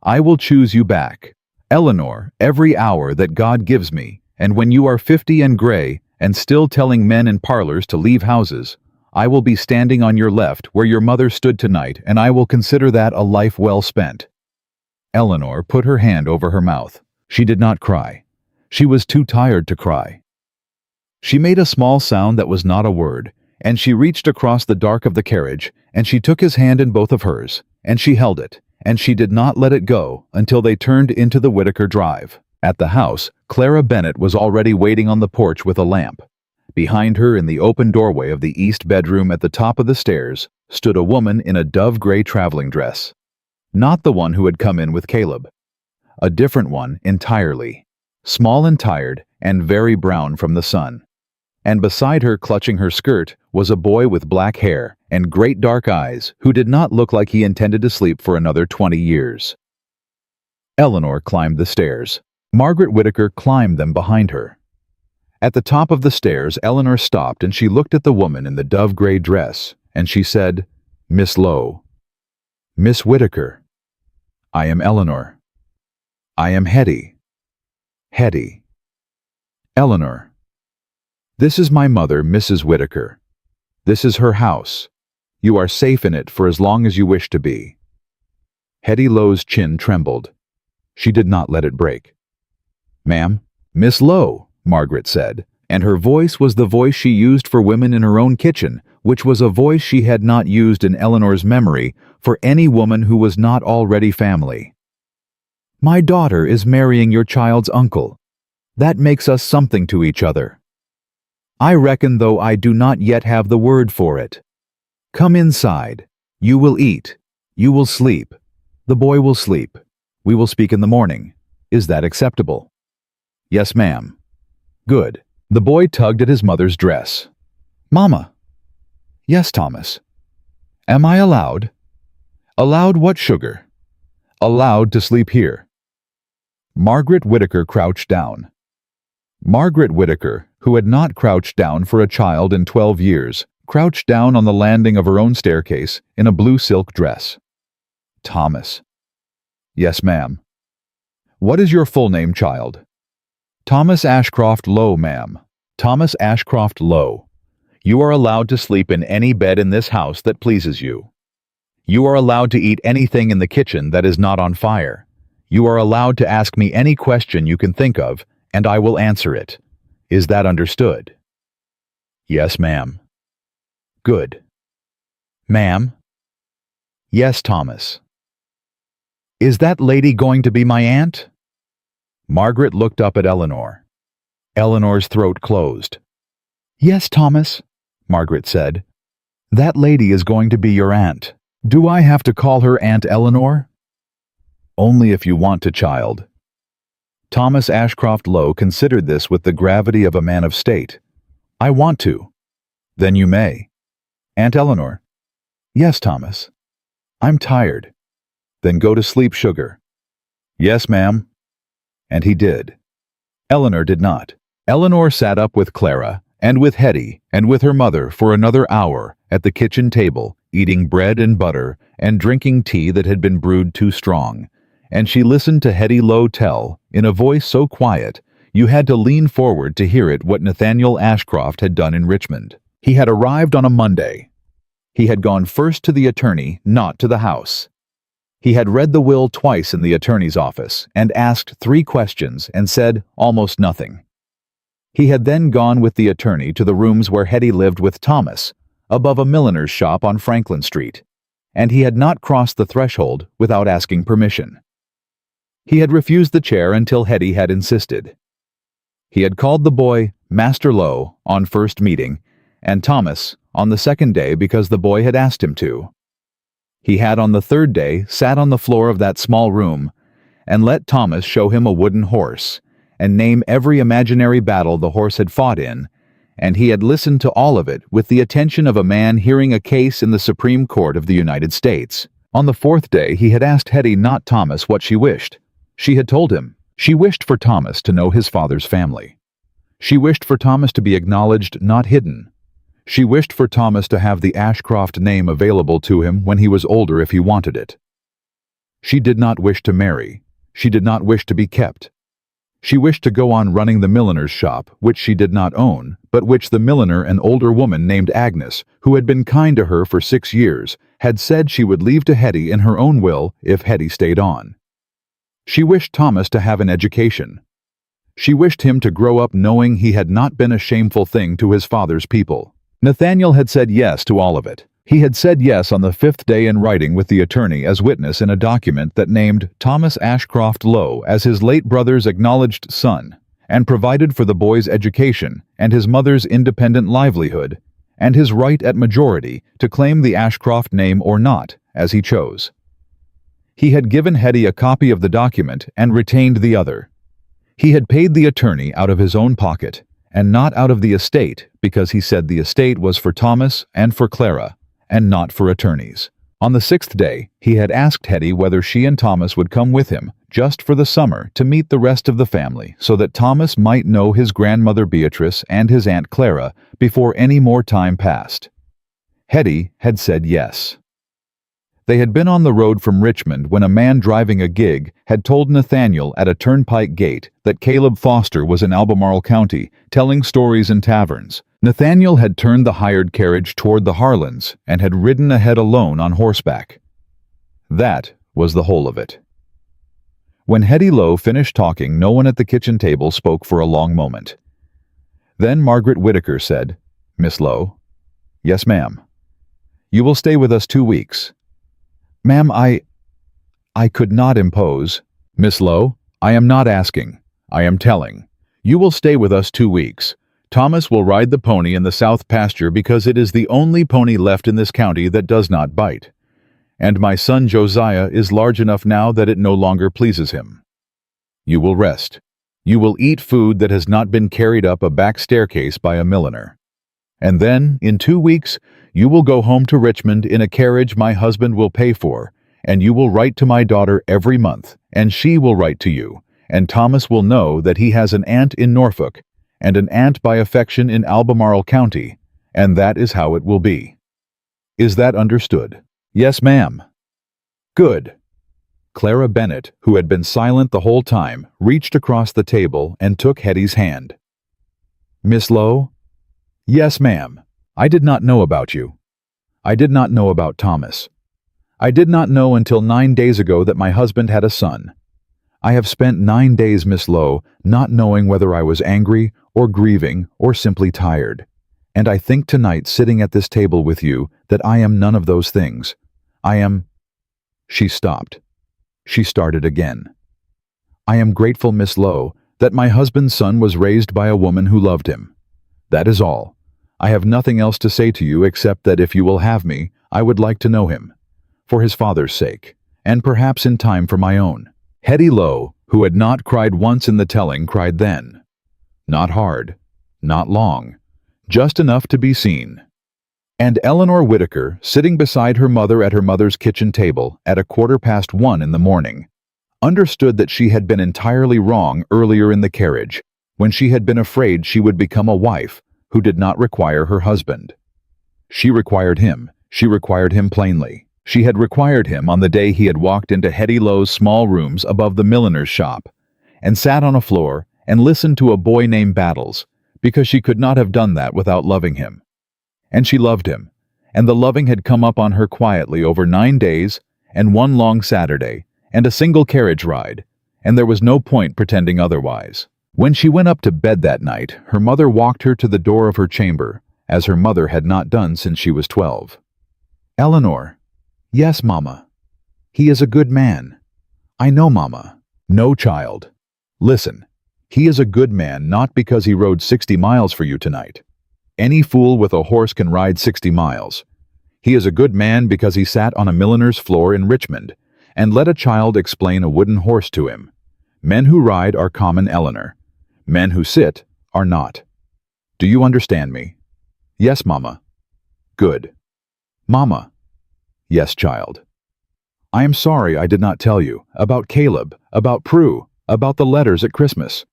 I will choose you back. Eleanor, every hour that God gives me, and when you are 50 and gray and still telling men in parlors to leave houses, I will be standing on your left where your mother stood tonight, and I will consider that a life well spent. Eleanor put her hand over her mouth. She did not cry. She was too tired to cry. She made a small sound that was not a word, and she reached across the dark of the carriage, and she took his hand in both of hers, and she held it, and she did not let it go until they turned into the Whitaker Drive. At the house, Clara Bennett was already waiting on the porch with a lamp. Behind her, in the open doorway of the east bedroom at the top of the stairs, stood a woman in a dove-gray traveling dress. Not the one who had come in with Caleb. A different one entirely. Small and tired, and very brown from the sun. And beside her, clutching her skirt, was a boy with black hair and great dark eyes who did not look like he intended to sleep for another 20 years. Eleanor climbed the stairs. Margaret Whitaker climbed them behind her. At the top of the stairs, Eleanor stopped and she looked at the woman in the dove-gray dress, and she said, "Miss Lowe." "Miss Whitaker." "I am Eleanor." "I am Hetty." "Hetty." "Eleanor." "This is my mother, Mrs. Whitaker. This is her house. You are safe in it for as long as you wish to be." Hetty Lowe's chin trembled. She did not let it break. "Ma'am." "Miss Lowe," Margaret said, and her voice was the voice she used for women in her own kitchen, which was a voice she had not used in Eleanor's memory for any woman who was not already family. "My daughter is marrying your child's uncle. That makes us something to each other. I reckon, though I do not yet have the word for it. Come inside. You will eat. You will sleep. The boy will sleep. We will speak in the morning. Is that acceptable?" "Yes, ma'am." "Good." The boy tugged at his mother's dress. "Mama." "Yes, Thomas." "Am I allowed?" "Allowed what, sugar?" "Allowed to sleep here." Margaret Whitaker crouched down. Margaret Whitaker, who had not crouched down for a child in 12 years, crouched down on the landing of her own staircase in a blue silk dress. "Thomas." "Yes, ma'am." "What is your full name, child?" "Thomas Ashcroft Lowe, ma'am." "Thomas Ashcroft Lowe. You are allowed to sleep in any bed in this house that pleases you. You are allowed to eat anything in the kitchen that is not on fire. You are allowed to ask me any question you can think of, and I will answer it. Is that understood?" "Yes, ma'am." "Good." "Ma'am?" "Yes, Thomas." "Is that lady going to be my aunt?" Margaret looked up at Eleanor. Eleanor's throat closed. "Yes, Thomas," Margaret said. "That lady is going to be your aunt. Do I have to call her Aunt Eleanor?" "Only if you want to, child." Thomas Ashcroft Lowe considered this with the gravity of a man of state. "I want to." "Then you may." "Aunt Eleanor?" "Yes, Thomas." "I'm tired." "Then go to sleep, sugar." "Yes, ma'am." And he did. Eleanor did not. Eleanor sat up with Clara, and with Hetty, and with her mother for another hour at the kitchen table, eating bread and butter, and drinking tea that had been brewed too strong. And she listened to Hetty Lowe tell, in a voice so quiet, you had to lean forward to hear it, what Nathaniel Ashcroft had done in Richmond. He had arrived on a Monday. He had gone first to the attorney, not to the house. He had read the will twice in the attorney's office, and asked 3 questions, and said almost nothing. He had then gone with the attorney to the rooms where Hetty lived with Thomas, above a milliner's shop on Franklin Street, and he had not crossed the threshold without asking permission. He had refused the chair until Hetty had insisted. He had called the boy Master Lowe on first meeting, and Thomas on the second day because the boy had asked him to. He had on the third day sat on the floor of that small room and let Thomas show him a wooden horse and name every imaginary battle the horse had fought in, and he had listened to all of it with the attention of a man hearing a case in the Supreme Court of the United States. On the 4th day he had asked Hetty, not Thomas, what she wished. She had told him. She wished for Thomas to know his father's family. She wished for Thomas to be acknowledged, not hidden. She wished for Thomas to have the Ashcroft name available to him when he was older if he wanted it. She did not wish to marry. She did not wish to be kept. She wished to go on running the milliner's shop, which she did not own, but which the milliner, an older woman named Agnes, who had been kind to her for 6 years, had said she would leave to Hetty in her own will if Hetty stayed on. She wished Thomas to have an education. She wished him to grow up knowing he had not been a shameful thing to his father's people. Nathaniel had said yes to all of it. He had said yes on the 5th day in writing with the attorney as witness in a document that named Thomas Ashcroft Lowe as his late brother's acknowledged son, and provided for the boy's education and his mother's independent livelihood, and his right at majority to claim the Ashcroft name or not, as he chose. He had given Hetty a copy of the document and retained the other. He had paid the attorney out of his own pocket, and not out of the estate, because he said the estate was for Thomas and for Clara, and not for attorneys. On the 6th day, he had asked Hetty whether she and Thomas would come with him, just for the summer, to meet the rest of the family, so that Thomas might know his grandmother Beatrice and his Aunt Clara before any more time passed. Hetty had said yes. They had been on the road from Richmond when a man driving a gig had told Nathaniel at a turnpike gate that Caleb Foster was in Albemarle County, telling stories in taverns. Nathaniel had turned the hired carriage toward the Harlans and had ridden ahead alone on horseback. That was the whole of it. When Hetty Lowe finished talking, no one at the kitchen table spoke for a long moment. Then Margaret Whittaker said, "Miss Lowe." "Yes, ma'am." "You will stay with us 2 weeks." "Ma'am, I could not impose." "Miss Lowe, I am not asking. I am telling. You will stay with us 2 weeks. Thomas will ride the pony in the south pasture because it is the only pony left in this county that does not bite. And my son Josiah is large enough now that it no longer pleases him. You will rest. You will eat food that has not been carried up a back staircase by a milliner. And then, in 2 weeks, you will go home to Richmond in a carriage my husband will pay for, and you will write to my daughter every month, and she will write to you, and Thomas will know that he has an aunt in Norfolk, and an aunt by affection in Albemarle County, and that is how it will be. Is that understood?" "Yes, ma'am." "Good." Clara Bennett, who had been silent the whole time, reached across the table and took Hetty's hand. "Miss Lowe?" "Yes, ma'am. I did not know about you. I did not know about Thomas. I did not know until 9 days ago that my husband had a son. I have spent 9 days, Miss Lowe, not knowing whether I was angry or grieving or simply tired. And I think tonight, sitting at this table with you, that I am none of those things. I am—" She stopped. She started again. "I am grateful, Miss Lowe, that my husband's son was raised by a woman who loved him. That is all. I have nothing else to say to you except that if you will have me, I would like to know him, for his father's sake, and perhaps in time for my own." Hetty Lowe, who had not cried once in the telling, cried then. Not hard, not long, just enough to be seen. And Eleanor Whittaker, sitting beside her mother at her mother's kitchen table at 1:15 in the morning, understood that she had been entirely wrong earlier in the carriage, when she had been afraid she would become a wife who did not require her husband. She required him plainly. She had required him on the day he had walked into Hetty Lowe's small rooms above the milliner's shop, and sat on a floor and listened to a boy named Battles, because she could not have done that without loving him. And she loved him, and the loving had come up on her quietly over 9 days, and 1 long Saturday, and a single carriage ride, and there was no point pretending otherwise. When she went up to bed that night, her mother walked her to the door of her chamber, as her mother had not done since she was 12. "Eleanor." "Yes, Mama." "He is a good man." "I know, Mama." "No, child. Listen. He is a good man not because he rode 60 miles for you tonight. Any fool with a horse can ride 60 miles. He is a good man because he sat on a milliner's floor in Richmond and let a child explain a wooden horse to him. Men who ride are common, Eleanor. Men who sit are not. Do you understand me?" "Yes, Mama." "Good." "Mama." "Yes, child." "I am sorry I did not tell you about Caleb, about Prue, about the letters at Christmas."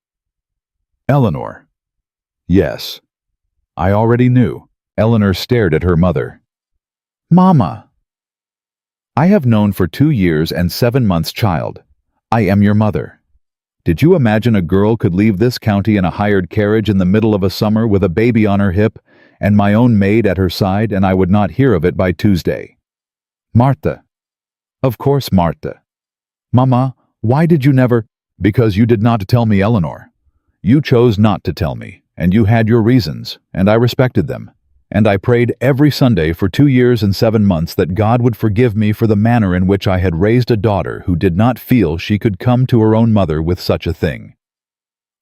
"Eleanor." "Yes. I already knew." Eleanor stared at her mother. "Mama." "I have known for 2 years and 7 months, child. I am your mother. Did you imagine a girl could leave this county in a hired carriage in the middle of a summer with a baby on her hip and my own maid at her side, and I would not hear of it by Tuesday? Martha." "Of course, Martha." "Mama, why did you never—" "Because you did not tell me, Eleanor. You chose not to tell me, and you had your reasons, and I respected them. And I prayed every Sunday for 2 years and 7 months that God would forgive me for the manner in which I had raised a daughter who did not feel she could come to her own mother with such a thing.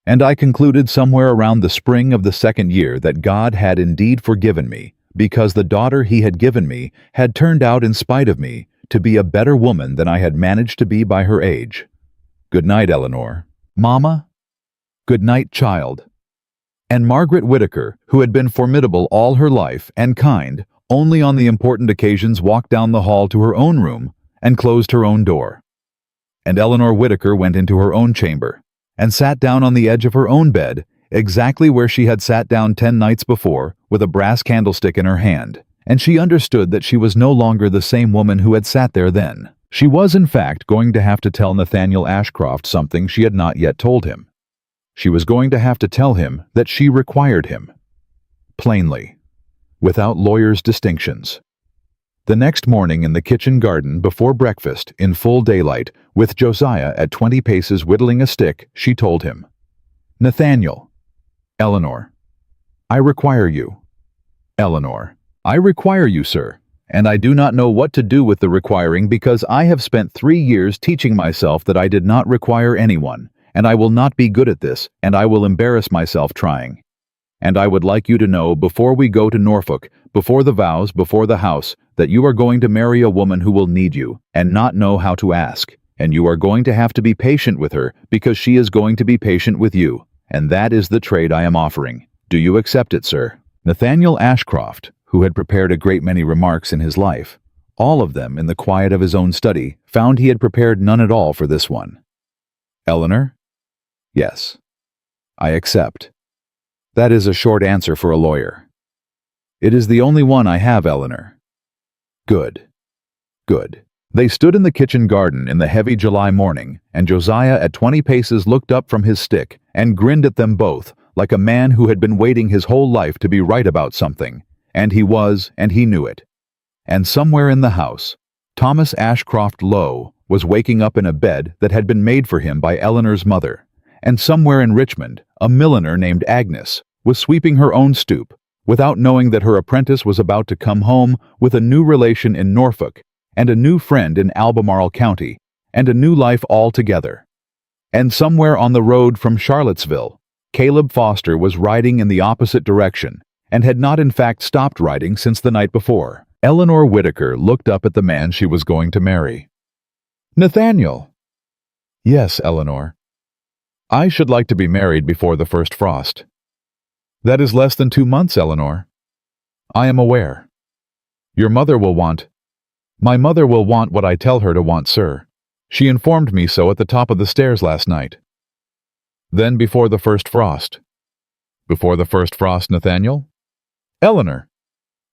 And I concluded somewhere around the spring of the 2nd year that God had indeed forgiven me, because the daughter he had given me had turned out, in spite of me, to be a better woman than I had managed to be by her age. Good night, Eleanor. Mama? Good night, child. And Margaret Whittaker, who had been formidable all her life and kind, only on the important occasions walked down the hall to her own room and closed her own door. And Eleanor Whittaker went into her own chamber and sat down on the edge of her own bed, exactly where she had sat down 10 nights before, with a brass candlestick in her hand, and she understood that she was no longer the same woman who had sat there then. She was, in fact, going to have to tell Nathaniel Ashcroft something she had not yet told him. She was going to have to tell him that she required him. Plainly, without lawyers' distinctions. The next morning in the kitchen garden before breakfast, in full daylight, with Josiah at 20 paces whittling a stick, she told him, Nathaniel. Eleanor. I require you. Eleanor. I require you, sir, and I do not know what to do with the requiring, because I have spent 3 years teaching myself that I did not require anyone, and I will not be good at this, and I will embarrass myself trying. And I would like you to know, before we go to Norfolk, before the vows, before the house, that you are going to marry a woman who will need you, and not know how to ask, and you are going to have to be patient with her, because she is going to be patient with you, and that is the trade I am offering. Do you accept it, sir? Nathaniel Ashcroft, who had prepared a great many remarks in his life, all of them in the quiet of his own study, found he had prepared none at all for this one. Eleanor? Yes. I accept. That is a short answer for a lawyer. It is the only one I have, Eleanor. Good. Good. They stood in the kitchen garden in the heavy July morning, and Josiah at 20 paces looked up from his stick and grinned at them both, like a man who had been waiting his whole life to be right about something, and he was, and he knew it. And somewhere in the house, Thomas Ashcroft Lowe was waking up in a bed that had been made for him by Eleanor's mother, and somewhere in Richmond, a milliner named Agnes was sweeping her own stoop, without knowing that her apprentice was about to come home with a new relation in Norfolk, and a new friend in Albemarle County, and a new life altogether. And somewhere on the road from Charlottesville, Caleb Foster was riding in the opposite direction, and had not in fact stopped riding since the night before. Eleanor Whittaker looked up at the man she was going to marry. Nathaniel. Yes, Eleanor. I should like to be married before the first frost. That is less than 2 months, Eleanor. I am aware. Your mother will want... My mother will want what I tell her to want, sir. She informed me so at the top of the stairs last night. Then before the first frost. Before the first frost, Nathaniel? Eleanor.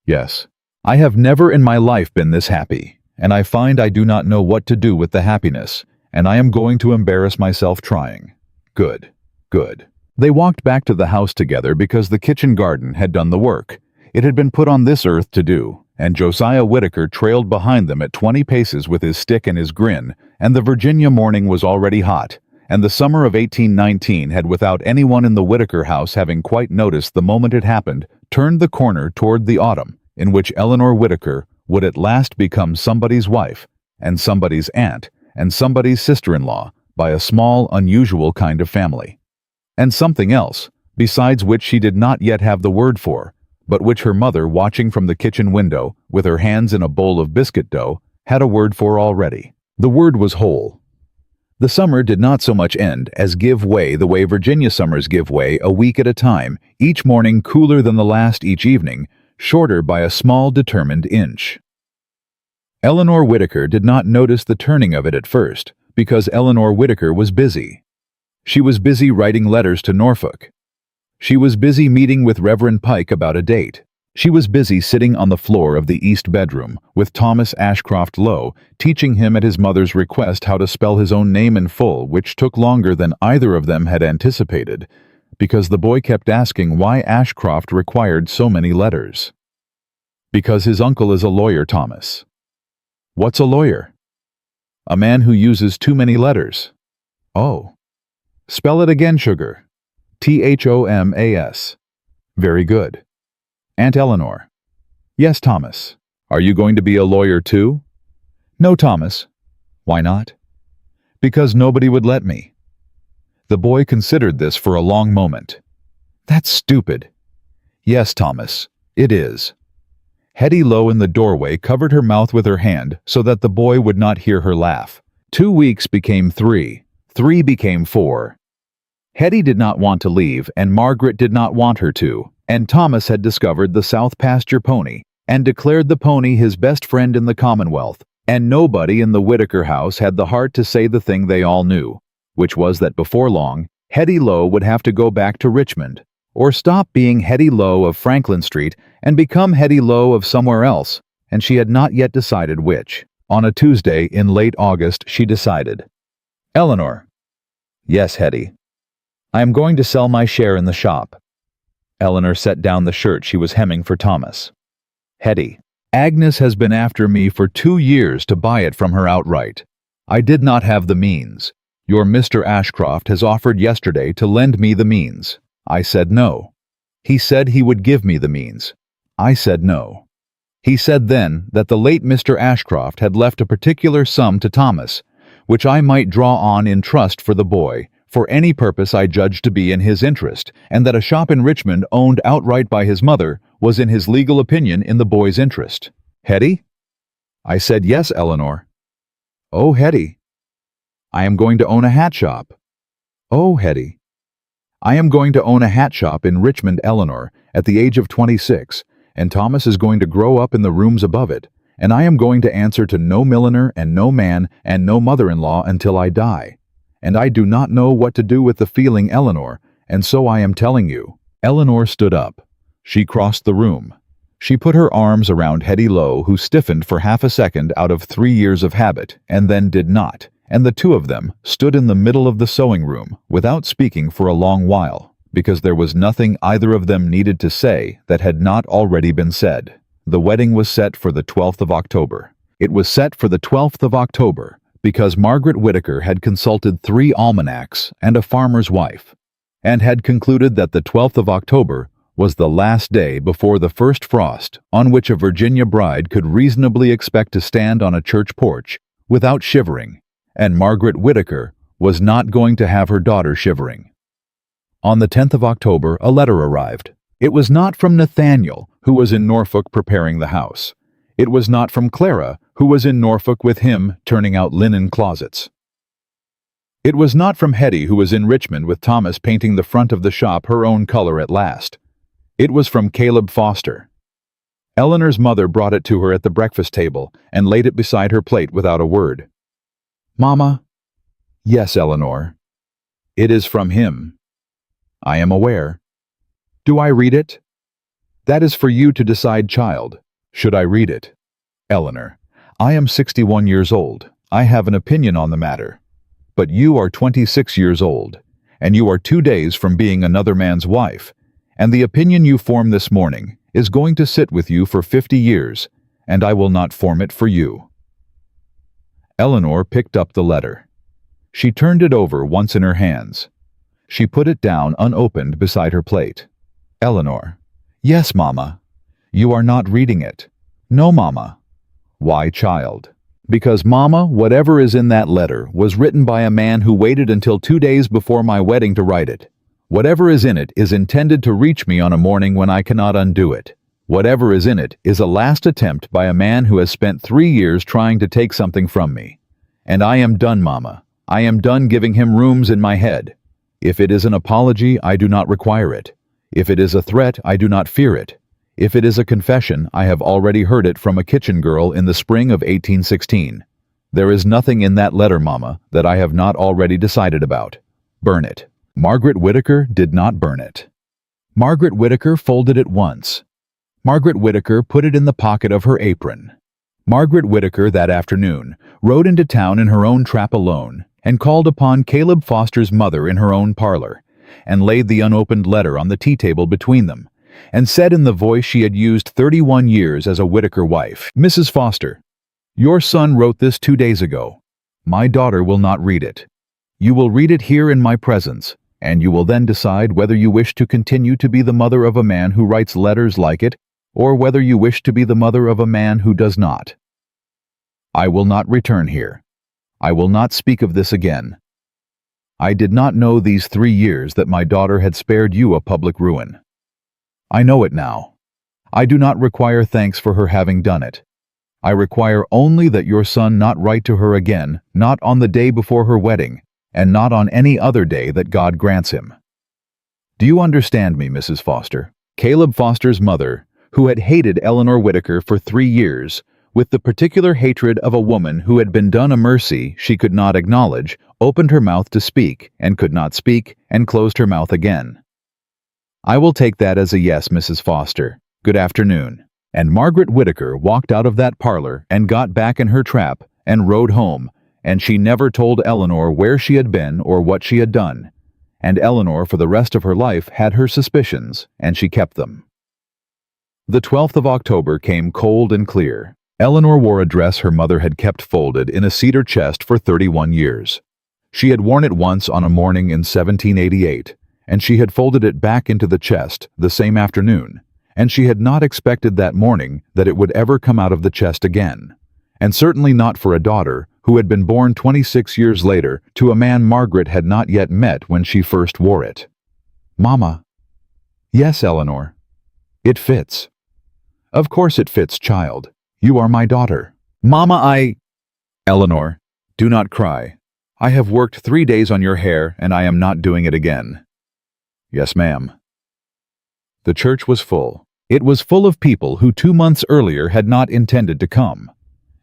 Yes. I have never in my life been this happy, and I find I do not know what to do with the happiness, and I am going to embarrass myself trying. Good. Good. They walked back to the house together because the kitchen garden had done the work. It had been put on this earth to do, and Josiah Whittaker trailed behind them at 20 paces with his stick and his grin, and the Virginia morning was already hot, and the summer of 1819 had, without anyone in the Whittaker house having quite noticed the moment it happened, turned the corner toward the autumn, in which Eleanor Whittaker would at last become somebody's wife, and somebody's aunt, and somebody's sister-in-law, by a small, unusual kind of family. And something else, besides which she did not yet have the word for, but which her mother, watching from the kitchen window, with her hands in a bowl of biscuit dough, had a word for already. The word was whole. The summer did not so much end as give way the way Virginia summers give way, a week at a time, each morning cooler than the last each evening, shorter by a small determined inch. Eleanor Whittaker did not notice the turning of it at first, because Eleanor Whittaker was busy. She was busy writing letters to Norfolk. She was busy meeting with Reverend Pike about a date. She was busy sitting on the floor of the east bedroom with Thomas Ashcroft Lowe, teaching him at his mother's request how to spell his own name in full, which took longer than either of them had anticipated, because the boy kept asking why Ashcroft required so many letters. Because his uncle is a lawyer, Thomas. What's a lawyer? A man who uses too many letters. Oh. Spell it again, sugar. Thomas. Very good. Aunt Eleanor. Yes, Thomas. Are you going to be a lawyer too? No, Thomas. Why not? Because nobody would let me. The boy considered this for a long moment. That's stupid. Yes, Thomas, it is. Hetty Low in the doorway covered her mouth with her hand so that the boy would not hear her laugh. 2 weeks became 3. 3 became 4. Hetty did not want to leave, and Margaret did not want her to, and Thomas had discovered the South Pasture pony and declared the pony his best friend in the Commonwealth, and nobody in the Whittaker house had the heart to say the thing they all knew, which was that before long, Hetty Low would have to go back to Richmond, or stop being Hetty Low of Franklin Street and become Hetty Low of somewhere else, and she had not yet decided which. On a Tuesday in late August, she decided. Eleanor. Yes, Hetty. I am going to sell my share in the shop. Eleanor set down the shirt she was hemming for Thomas. Hetty. Agnes has been after me for 2 years to buy it from her outright. I did not have the means. Your Mr. Ashcroft has offered yesterday to lend me the means. I said no. He said he would give me the means. I said no. He said then that the late Mr. Ashcroft had left a particular sum to Thomas, which I might draw on in trust for the boy, for any purpose I judged to be in his interest, and that a shop in Richmond owned outright by his mother was in his legal opinion in the boy's interest. Hetty? I said yes, Eleanor. Oh, Hetty. I am going to own a hat shop. Oh, Hetty. I am going to own a hat shop in Richmond, Eleanor, at the age of 26, and Thomas is going to grow up in the rooms above it, and I am going to answer to no milliner and no man and no mother-in-law until I die. And I do not know what to do with the feeling, Eleanor, and so I am telling you. Eleanor stood up. She crossed the room. She put her arms around Hetty Low, who stiffened for half a second out of 3 years of habit, and then did not, and the two of them stood in the middle of the sewing room without speaking for a long while, because there was nothing either of them needed to say that had not already been said. The wedding was set for the 12th of October. It was set for the 12th of October because Margaret Whittaker had consulted 3 almanacs and a farmer's wife, and had concluded that the 12th of October was the last day before the first frost on which a Virginia bride could reasonably expect to stand on a church porch without shivering, and Margaret Whittaker was not going to have her daughter shivering. On the 10th of October, a letter arrived. It was not from Nathaniel, who was in Norfolk preparing the house. It was not from Clara, who was in Norfolk with him turning out linen closets. It was not from Hetty, who was in Richmond with Thomas painting the front of the shop her own color at last. It was from Caleb Foster. Eleanor's mother brought it to her at the breakfast table and laid it beside her plate without a word. Mama? Yes, Eleanor. It is from him. I am aware. Do I read it? That is for you to decide, child. Should I read it? Eleanor, I am 61 years old. I have an opinion on the matter. But you are 26 years old, and you are 2 days from being another man's wife, and the opinion you form this morning is going to sit with you for 50 years, and I will not form it for you. Eleanor picked up the letter. She turned it over once in her hands. She put it down unopened beside her plate. Eleanor, yes, Mama. You are not reading it. No, Mama. Why, child? Because, Mama, whatever is in that letter was written by a man who waited until 2 days before my wedding to write it. Whatever is in it is intended to reach me on a morning when I cannot undo it. Whatever is in it is a last attempt by a man who has spent 3 years trying to take something from me. And I am done, Mama. I am done giving him rooms in my head. If it is an apology, I do not require it. If it is a threat, I do not fear it. If it is a confession, I have already heard it from a kitchen girl in the spring of 1816. There is nothing in that letter, Mama, that I have not already decided about. Burn it. Margaret Whittaker did not burn it. Margaret Whittaker folded it once. Margaret Whittaker put it in the pocket of her apron. Margaret Whittaker that afternoon rode into town in her own trap alone and called upon Caleb Foster's mother in her own parlor, and laid the unopened letter on the tea table between them, and said in the voice she had used 31 years as a Whittaker wife, Mrs. Foster, your son wrote this 2 days ago. My daughter will not read it. You will read it here in my presence, and you will then decide whether you wish to continue to be the mother of a man who writes letters like it, or whether you wish to be the mother of a man who does not. I will not return here. I will not speak of this again. I did not know these 3 years that my daughter had spared you a public ruin. I know it now. I do not require thanks for her having done it. I require only that your son not write to her again, not on the day before her wedding, and not on any other day that God grants him. Do you understand me, Mrs. Foster? Caleb Foster's mother, who had hated Eleanor Whittaker for 3 years, with the particular hatred of a woman who had been done a mercy she could not acknowledge, opened her mouth to speak, and could not speak, and closed her mouth again. I will take that as a yes, Mrs. Foster. Good afternoon. And Margaret Whittaker walked out of that parlor and got back in her trap and rode home, and she never told Eleanor where she had been or what she had done. And Eleanor for the rest of her life had her suspicions, and she kept them. The 12th of October came cold and clear. Eleanor wore a dress her mother had kept folded in a cedar chest for 31 years. She had worn it once on a morning in 1788, and she had folded it back into the chest the same afternoon, and she had not expected that morning that it would ever come out of the chest again, and certainly not for a daughter who had been born 26 years later to a man Margaret had not yet met when she first wore it. Mama. Yes, Eleanor. It fits. Of course it fits, child. You are my daughter. Mama, Eleanor, do not cry. I have worked 3 days on your hair, and I am not doing it again. Yes, ma'am. The church was full. It was full of people who 2 months earlier had not intended to come.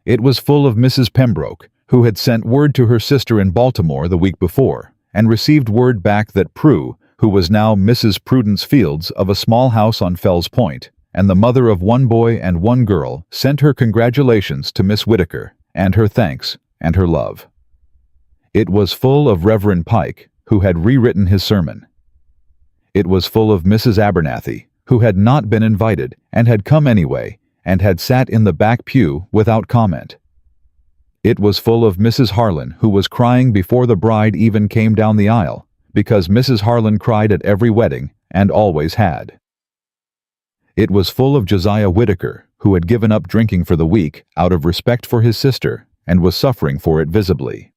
It was full of Mrs. Pembroke, who had sent word to her sister in Baltimore the week before, and received word back that Prue, who was now Mrs. Prudence Fields of a small house on Fells Point, and the mother of 1 boy and 1 girl, sent her congratulations to Miss Whittaker, and her thanks, and her love. It was full of Reverend Pike, who had rewritten his sermon. It was full of Mrs. Abernathy, who had not been invited, and had come anyway, and had sat in the back pew without comment. It was full of Mrs. Harlan, who was crying before the bride even came down the aisle, because Mrs. Harlan cried at every wedding, and always had. It was full of Josiah Whittaker, who had given up drinking for the week out of respect for his sister, and was suffering for it visibly.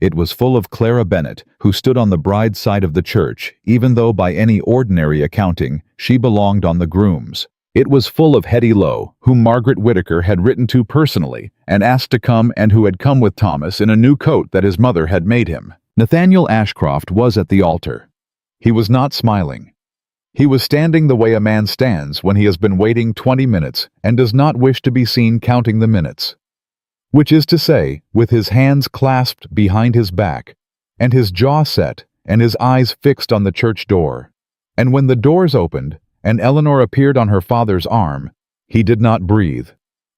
It was full of Clara Bennett, who stood on the bride's side of the church, even though by any ordinary accounting she belonged on the groom's. It was full of Hetty Lowe, whom Margaret Whittaker had written to personally and asked to come, and who had come with Thomas in a new coat that his mother had made him. Nathaniel Ashcroft was at the altar. He was not smiling. He was standing the way a man stands when he has been waiting 20 minutes and does not wish to be seen counting the minutes. Which is to say, with his hands clasped behind his back, and his jaw set, and his eyes fixed on the church door. And when the doors opened, and Eleanor appeared on her father's arm, he did not breathe.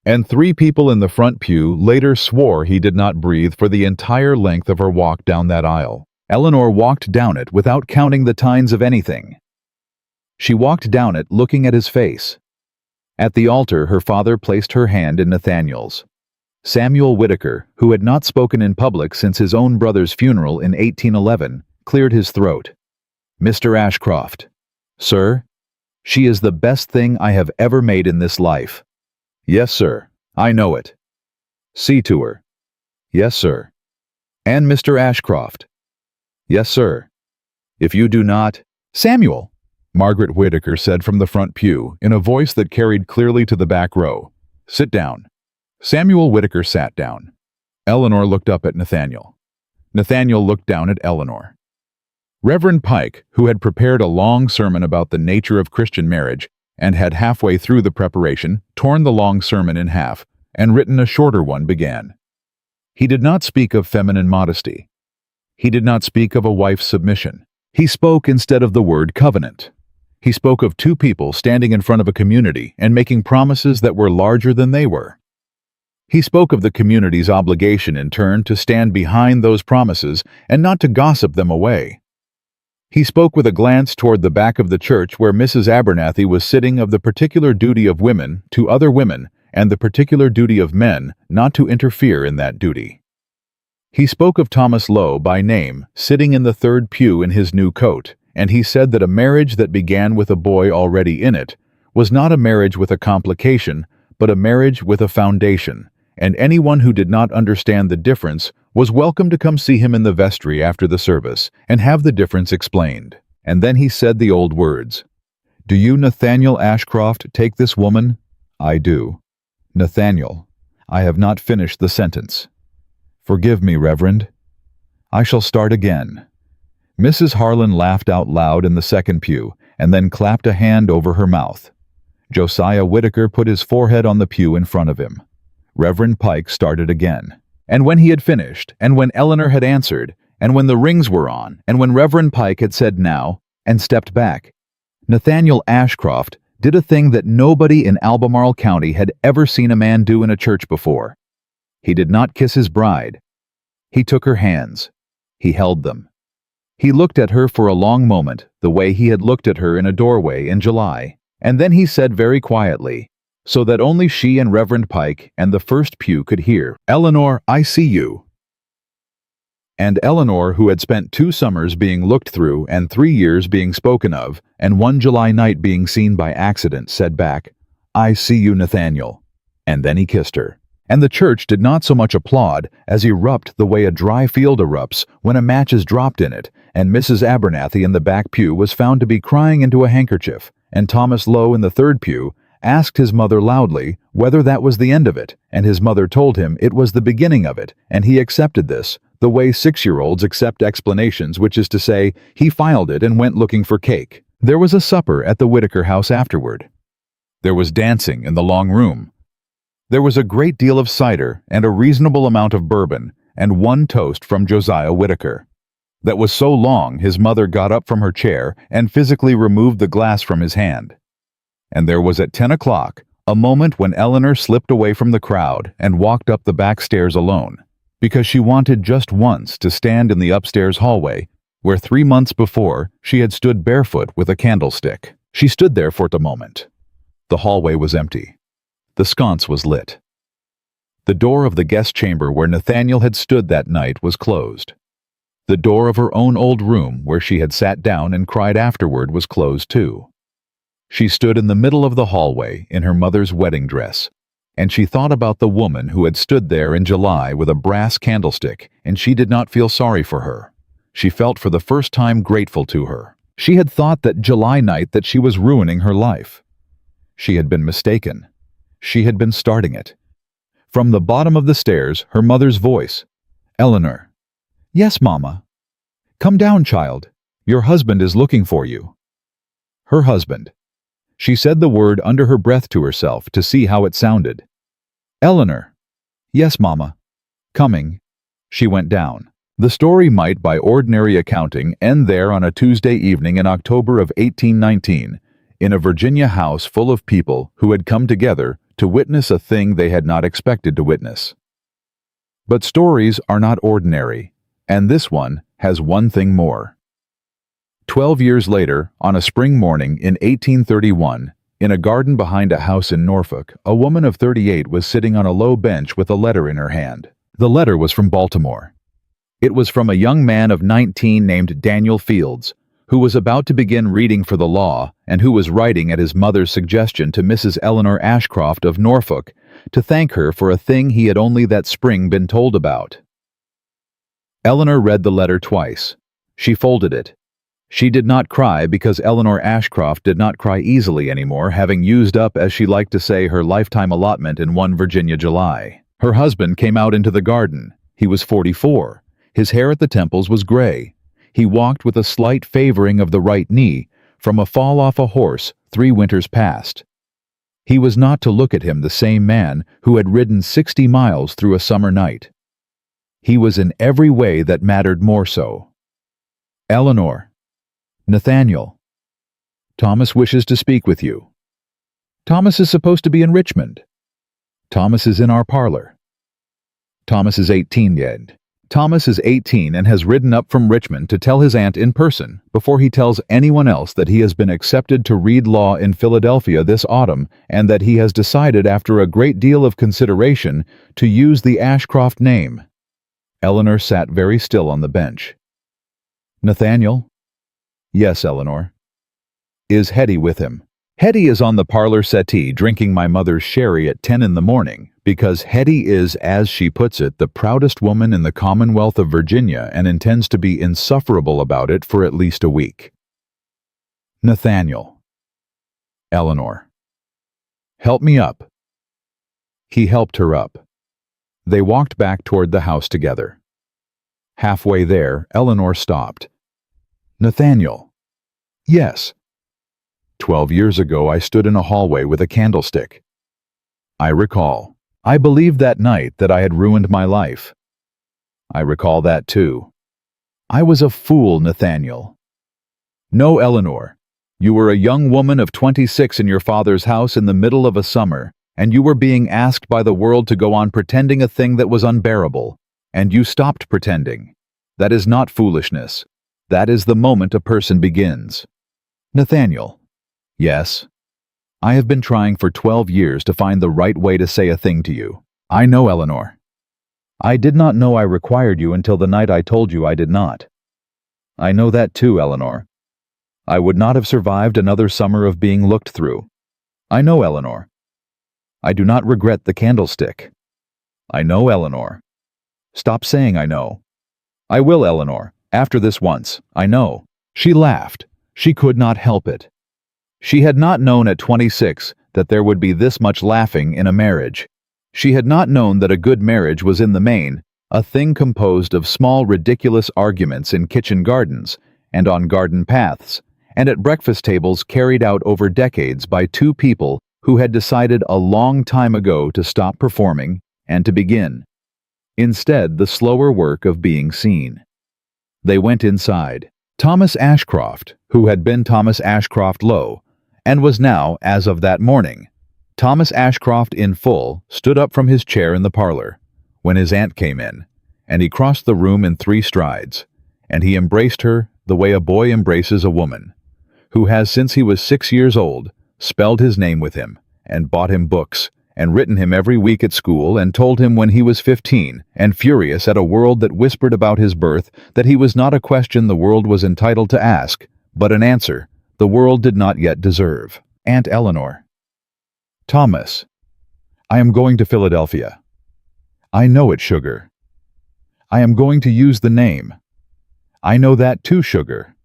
And 3 people in the front pew later swore he did not breathe for the entire length of her walk down that aisle. Eleanor walked down it without counting the tines of anything. She walked down it looking at his face. At the altar, her father placed her hand in Nathaniel's. Samuel Whittaker, who had not spoken in public since his own brother's funeral in 1811, cleared his throat. Mr. Ashcroft. Sir? She is the best thing I have ever made in this life. Yes, sir. I know it. See to her. Yes, sir. And Mr. Ashcroft. Yes, sir. If you do not— Samuel, Margaret Whittaker said from the front pew, in a voice that carried clearly to the back row. Sit down. Samuel Whittaker sat down. Eleanor looked up at Nathaniel. Nathaniel looked down at Eleanor. Reverend Pike, who had prepared a long sermon about the nature of Christian marriage, and had halfway through the preparation torn the long sermon in half, and written a shorter one, began. He did not speak of feminine modesty. He did not speak of a wife's submission. He spoke instead of the word covenant. He spoke of 2 people standing in front of a community and making promises that were larger than they were. He spoke of the community's obligation in turn to stand behind those promises and not to gossip them away. He spoke with a glance toward the back of the church where Mrs. Abernathy was sitting of the particular duty of women to other women and the particular duty of men not to interfere in that duty. He spoke of Thomas Lowe by name, sitting in the third pew in his new coat, and he said that a marriage that began with a boy already in it was not a marriage with a complication, but a marriage with a foundation, and anyone who did not understand the difference was welcome to come see him in the vestry after the service and have the difference explained. And then he said the old words, "Do you, Nathaniel Ashcroft, take this woman?" "I do." "Nathaniel, I have not finished the sentence." "Forgive me, Reverend." "I shall start again." Mrs. Harlan laughed out loud in the second pew and then clapped a hand over her mouth. Josiah Whittaker put his forehead on the pew in front of him. Reverend Pike started again. And when he had finished, and when Eleanor had answered, and when the rings were on, and when Reverend Pike had said now, and stepped back, Nathaniel Ashcroft did a thing that nobody in Albemarle County had ever seen a man do in a church before. He did not kiss his bride. He took her hands. He held them. He looked at her for a long moment, the way he had looked at her in a doorway in July, and then he said very quietly, so that only she and Reverend Pike and the first pew could hear, "Eleanor, I see you." And Eleanor, who had spent 2 summers being looked through and 3 years being spoken of, and 1 July night being seen by accident, said back, "I see you, Nathaniel." And then he kissed her. And the church did not so much applaud as erupt the way a dry field erupts when a match is dropped in it, and Mrs. Abernathy in the back pew was found to be crying into a handkerchief, and Thomas Lowe in the third pew asked his mother loudly whether that was the end of it, and his mother told him it was the beginning of it, and he accepted this, the way 6-year-olds accept explanations, which is to say, he filed it and went looking for cake. There was a supper at the Whittaker house afterward. There was dancing in the long room. There was a great deal of cider and a reasonable amount of bourbon, and 1 toast from Josiah Whittaker. That was so long his mother got up from her chair and physically removed the glass from his hand. And there was at 10 o'clock a moment when Eleanor slipped away from the crowd and walked up the back stairs alone, because she wanted just once to stand in the upstairs hallway, where 3 months before she had stood barefoot with a candlestick. She stood there for the moment. The hallway was empty. The sconce was lit. The door of the guest chamber where Nathaniel had stood that night was closed. The door of her own old room where she had sat down and cried afterward was closed too. She stood in the middle of the hallway in her mother's wedding dress, and she thought about the woman who had stood there in July with a brass candlestick, and she did not feel sorry for her. She felt for the first time grateful to her. She had thought that July night that she was ruining her life. She had been mistaken. She had been starting it. From the bottom of the stairs, her mother's voice, "Eleanor." "Yes, Mama." "Come down, child. Your husband is looking for you." Her husband. She said the word under her breath to herself to see how it sounded. "Eleanor." "Yes, Mama." "Coming." She went down. The story might, by ordinary accounting, end there on a Tuesday evening in October of 1819, in a Virginia house full of people who had come together to witness a thing they had not expected to witness. But stories are not ordinary, and this one has one thing more. 12 years later, on a spring morning in 1831, in a garden behind a house in Norfolk, a woman of 38 was sitting on a low bench with a letter in her hand. The letter was from Baltimore. It was from a young man of 19 named Daniel Fields, who was about to begin reading for the law and who was writing at his mother's suggestion to Mrs. Eleanor Ashcroft of Norfolk to thank her for a thing he had only that spring been told about. Eleanor read the letter twice. She folded it. She did not cry because Eleanor Ashcroft did not cry easily anymore, having used up, as she liked to say, her lifetime allotment in one Virginia July. Her husband came out into the garden. He was 44. His hair at the temples was gray. He walked with a slight favoring of the right knee from a fall off a horse 3 winters past. He was not to look at him the same man who had ridden 60 miles through a summer night. He was in every way that mattered more so. "Eleanor." "Nathaniel." "Thomas wishes to speak with you." "Thomas is supposed to be in Richmond." "Thomas is in our parlor." "Thomas is 18 yet." Thomas is 18 and has ridden up from Richmond to tell his aunt in person, before he tells anyone else, that he has been accepted to read law in Philadelphia this autumn, and that he has decided, after a great deal of consideration, to use the Ashcroft name. Eleanor sat very still on the bench. Nathaniel? Yes, Eleanor. Is Hetty with him? Hetty is on the parlor settee drinking my mother's sherry at 10 in the morning, because Hetty is, as she puts it, the proudest woman in the Commonwealth of Virginia and intends to be insufferable about it for at least a week. Nathaniel. Eleanor. Help me up. He helped her up. They walked back toward the house together. Halfway there, Eleanor stopped. Nathaniel. Yes. 12 years ago, I stood in a hallway with a candlestick. I recall. I believed that night that I had ruined my life. I recall that too. I was a fool, Nathaniel. No, Eleanor. You were a young woman of 26 in your father's house in the middle of a summer, and you were being asked by the world to go on pretending a thing that was unbearable, and you stopped pretending. That is not foolishness. That is the moment a person begins. Nathaniel. Yes. I have been trying for 12 years to find the right way to say a thing to you. I know, Eleanor. I did not know I required you until the night I told you I did not. I know that too, Eleanor. I would not have survived another summer of being looked through. I know, Eleanor. I do not regret the candlestick. I know, Eleanor. Stop saying I know. I will, Eleanor. After this once, I know. She laughed. She could not help it. She had not known at 26 that there would be this much laughing in a marriage. She had not known that a good marriage was in the main a thing composed of small ridiculous arguments in kitchen gardens and on garden paths, and at breakfast tables carried out over decades by two people who had decided a long time ago to stop performing and to begin. Instead, the slower work of being seen. They went inside. Thomas Ashcroft, who had been Thomas Ashcroft Lowe, and was now, as of that morning, Thomas Ashcroft in full, stood up from his chair in the parlor, when his aunt came in, and he crossed the room in 3 strides, and he embraced her the way a boy embraces a woman, who has since he was 6 years old, spelled his name with him, and bought him books, and written him every week at school, and told him when he was 15, and furious at a world that whispered about his birth, that he was not a question the world was entitled to ask, but an answer the world did not yet deserve. Aunt Eleanor. Thomas. I am going to Philadelphia. I know it, Sugar. I am going to use the name. I know that too, Sugar.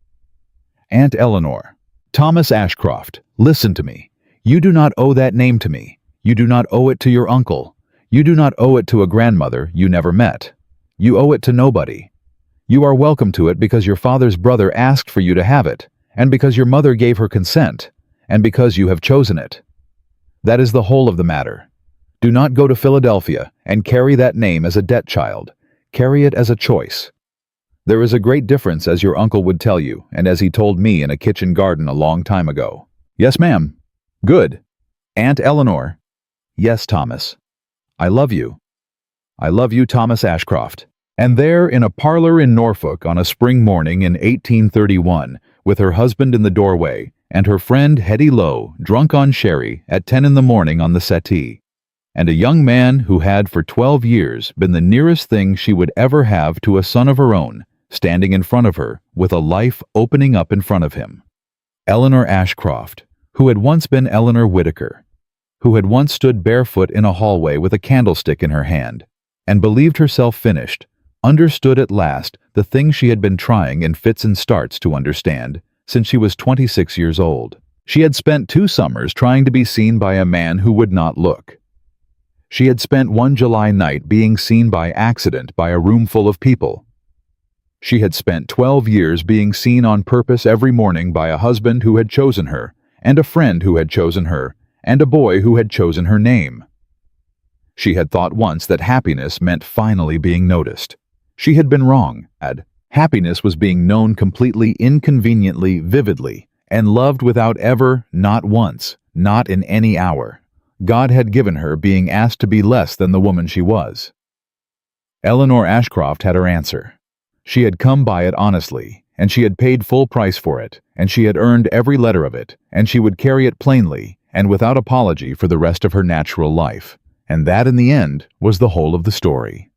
Aunt Eleanor. Thomas Ashcroft, listen to me. You do not owe that name to me. You do not owe it to your uncle. You do not owe it to a grandmother you never met. You owe it to nobody. You are welcome to it because your father's brother asked for you to have it, and because your mother gave her consent, and because you have chosen it. That is the whole of the matter. Do not go to Philadelphia and carry that name as a debt child. Carry it as a choice. There is a great difference, as your uncle would tell you, and as he told me in a kitchen garden a long time ago. Yes, ma'am. Good. Aunt Eleanor. Yes, Thomas. I love you. I love you, Thomas Ashcroft. And there, in a parlor in Norfolk on a spring morning in 1831, with her husband in the doorway, and her friend Hetty Lowe, drunk on sherry, at 10 in the morning on the settee, and a young man who had for 12 years been the nearest thing she would ever have to a son of her own, standing in front of her, with a life opening up in front of him. Eleanor Ashcroft, who had once been Eleanor Whitaker, who had once stood barefoot in a hallway with a candlestick in her hand, and believed herself finished, understood at last the thing she had been trying in fits and starts to understand since she was 26 years old. She had spent 2 summers trying to be seen by a man who would not look. She had spent one July night being seen by accident by a room full of people. She had spent 12 years being seen on purpose every morning by a husband who had chosen her, and a friend who had chosen her, and a boy who had chosen her name. She had thought once that happiness meant finally being noticed. She had been wrong. Happiness was being known completely, inconveniently, vividly, and loved without ever, not once, not in any hour. God had given her being asked to be less than the woman she was. Eleanor Ashcroft had her answer. She had come by it honestly, and she had paid full price for it, and she had earned every letter of it, and she would carry it plainly and without apology for the rest of her natural life. And that, in the end, was the whole of the story.